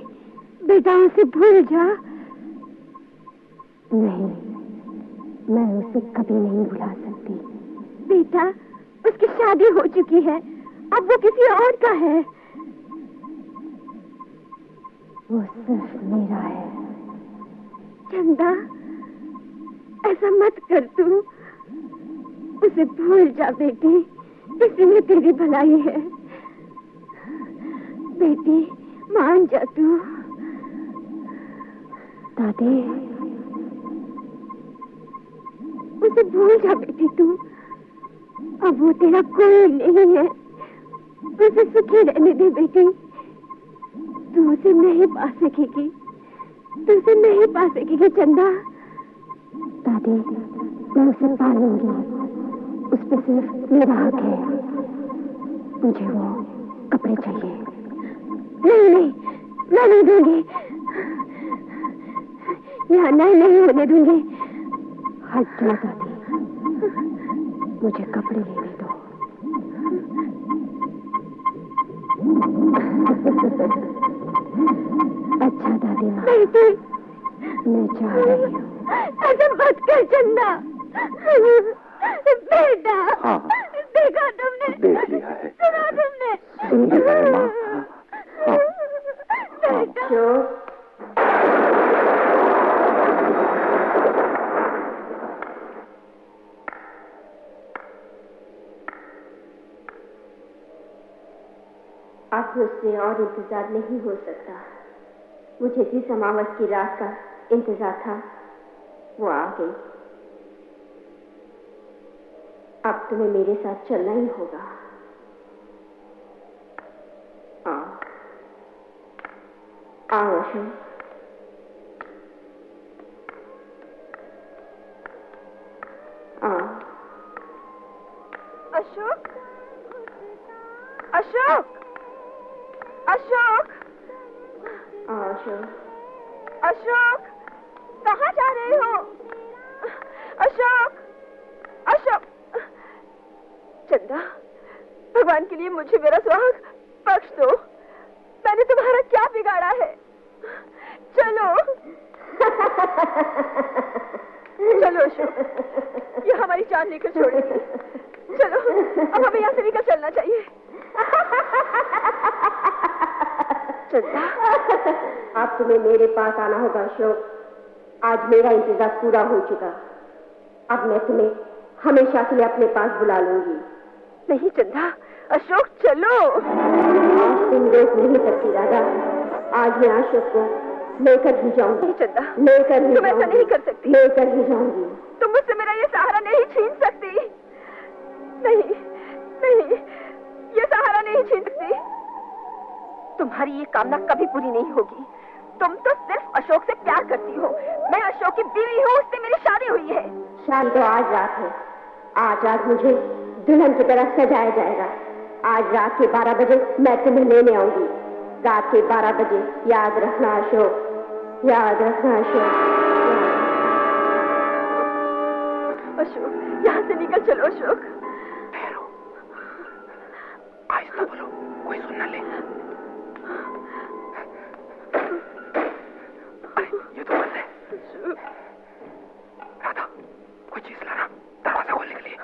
बेटा उसे भूल जा। नहीं, मैं उसे कभी नहीं भुला सकती। बेटा, उसकी शादी हो चुकी है, अब वो किसी और का है। वो सिर्फ मेरा है। चंदा, ऐसा मत कर तू। उसे भूल जा बेटी, इसी में तेरी भलाई है। बेटी, मान जा तू। दादी, उसे भूल जा बेटी तू। अब वो तेरा कोई नहीं है, उसे सुखी रहने दे बेटी। तू उसे नहीं पा सकेगी, तू उसे नहीं पा सकेगी चंदा। दादी, मैं उसे पा लूंगी, उस पर सिर्फ मेरा हक है। मुझे वो कपड़े चाहिए। नहीं नहीं, मैं नहीं दूंगी, यहाँ नहीं होने दूंगी। हट जा दादी, मुझे कपड़े लेने दो। अच्छा दादी माँ, मैं जा रही हूँ। ऐसा मत कर चंदा। बेटा, हाँ, देखा तुमने? देख लिया है। सुना तुमने? सुन लिया है माँ। हाँ, बेटा। अब मुझसे और इंतजार नहीं हो सकता। मुझे जिस अमावस की रात का इंतजार था वो आ गई। अब तुम्हें मेरे साथ चलना ही होगा। आओ अशोक। अशोक, अशोक, अशोक, अशोक, अशोक, कहाँ जा रहे हो? अशोक, अशोक। चंदा, भगवान के लिए मुझे मेरा सुहाग बख्श दो। मैंने तुम्हारा क्या बिगाड़ा है? चलो। चलो अशोक, ये हमारी जान लेकर छोड़ेगी। चलो, अब हमें यहाँ से निकल चलना चाहिए। चंदा, अब तुम्हें मेरे पास आना होगा अशोक। आज मेरा इंतजार पूरा हो चुका। अब मैं तुम्हें हमेशा के लिए अपने पास बुला लूंगी। नहीं चंदा, अशोक चलो। आज तुम रोक नहीं सकती राधा। आज मैं अशोक को लेकर ही जाऊंगी। चंदा, लेकर ही तुम ऐसा नहीं कर सकती। लेकर ही जाऊंगी। तुम मुझसे मेरा ये सहारा नहीं छीन सकती। नहीं नहीं, ये सहारा नहीं छीन सकती। तुम्हारी ये कामना कभी पूरी नहीं होगी। तुम तो सिर्फ अशोक से प्यार करती हो। मैं अशोक की बीवी हूँ, उससे मेरी शादी हुई है। शादी तो आज रात है। आज रात मुझे दुल्हन की तरह सजाया जाएगा। आज रात के 12 बजे मैं तुम्हें लेने आऊंगी। रात के 12 बजे, याद रखना अशोक, याद रखना अशोक। अशोक, यहाँ से निकल चलो अशोक। ठहरो, आहिस्ता बोलो, कोई सुन न ले। ये तो बंद है। राधा, कोई चीज लाना, दरवाजा खोलने के लिए।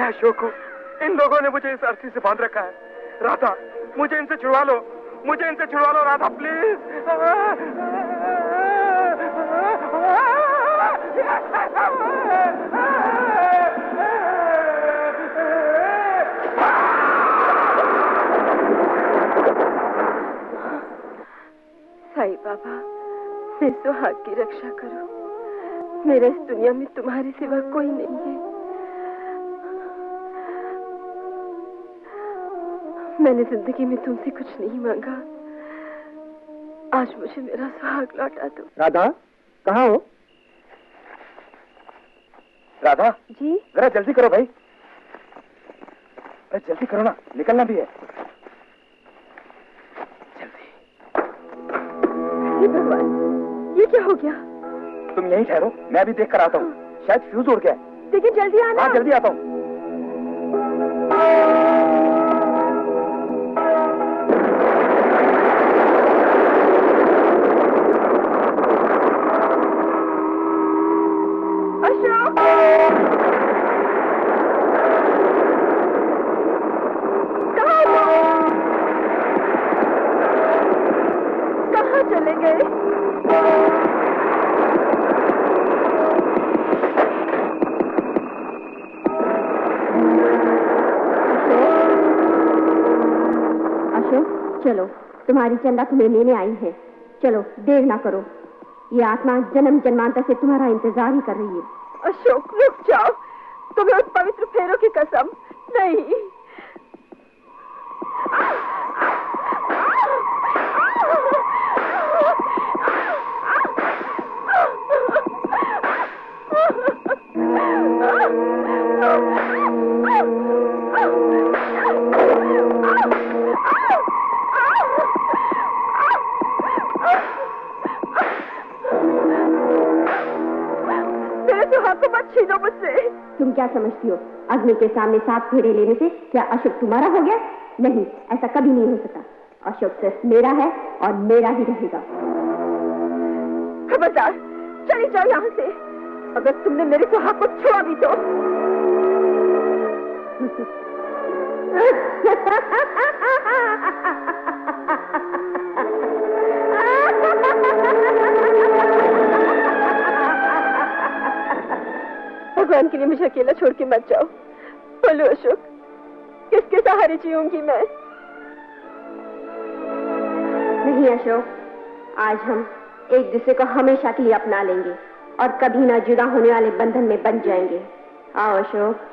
अशोक, इन लोगों ने मुझे इस अर्थी से बांध रखा है। राधा, मुझे इनसे छुड़वा लो, मुझे इनसे छुड़वा लो राधा, प्लीज। साईं बाबा, मेरे सुहाग की रक्षा करो। मेरा इस दुनिया में तुम्हारे सिवा कोई नहीं है। मैंने जिंदगी में तुमसे कुछ नहीं मांगा, आज मुझे मेरा सुहाग लौटा दो। राधा, कहाँ हो? राधा जी, जरा जल्दी करो भाई, अरे जल्दी करो ना, निकलना भी है। जल्दी। हे भगवान, ये क्या हो गया? तुम यहीं ठहरो, मैं अभी देख कर आता हूँ। शायद फ्यूज उड़ गया है। लेकिन जल्दी आना। हाँ, जल्दी आता हूँ। कहाँ चले गए? चलो, तुम्हारी चंदा तुम्हें लेने आई है। चलो, देर ना करो। ये आत्मा जन्म जन्मांतर से तुम्हारा इंतजार ही कर रही है। अशोक, रुक जाओ। तुम्हें उस पवित्र फेरों की कसम। नहीं। छीनो मुझसे। तुम क्या समझती हो, अग्नि के सामने 7 फेरे लेने से क्या अशोक तुम्हारा हो गया? नहीं, ऐसा कभी नहीं हो सकता। अशोक सिर्फ मेरा है और मेरा ही रहेगा। खबरदार, चली जाओ यहाँ से। अगर तुमने मेरे सुहाग को छुआ भी तो। भगवान के लिए मुझे अकेला छोड़ के मत जाओ। बोलो अशोक, किसके सहारे जीऊंगी मैं? नहीं अशोक, आज हम एक दूसरे को हमेशा के लिए अपना लेंगे और कभी ना जुदा होने वाले बंधन में बंध जाएंगे। आओ अशोक।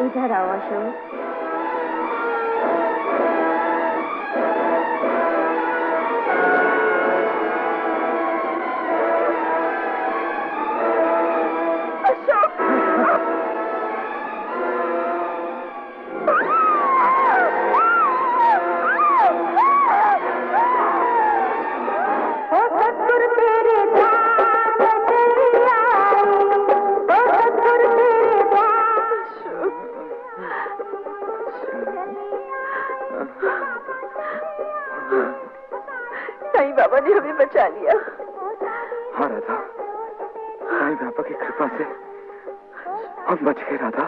इधर आओ अशोक। साईं बाबा ने हमें बचा लिया। हाँ राधा, साईं बाबा की कृपा से हम बच गए राधा।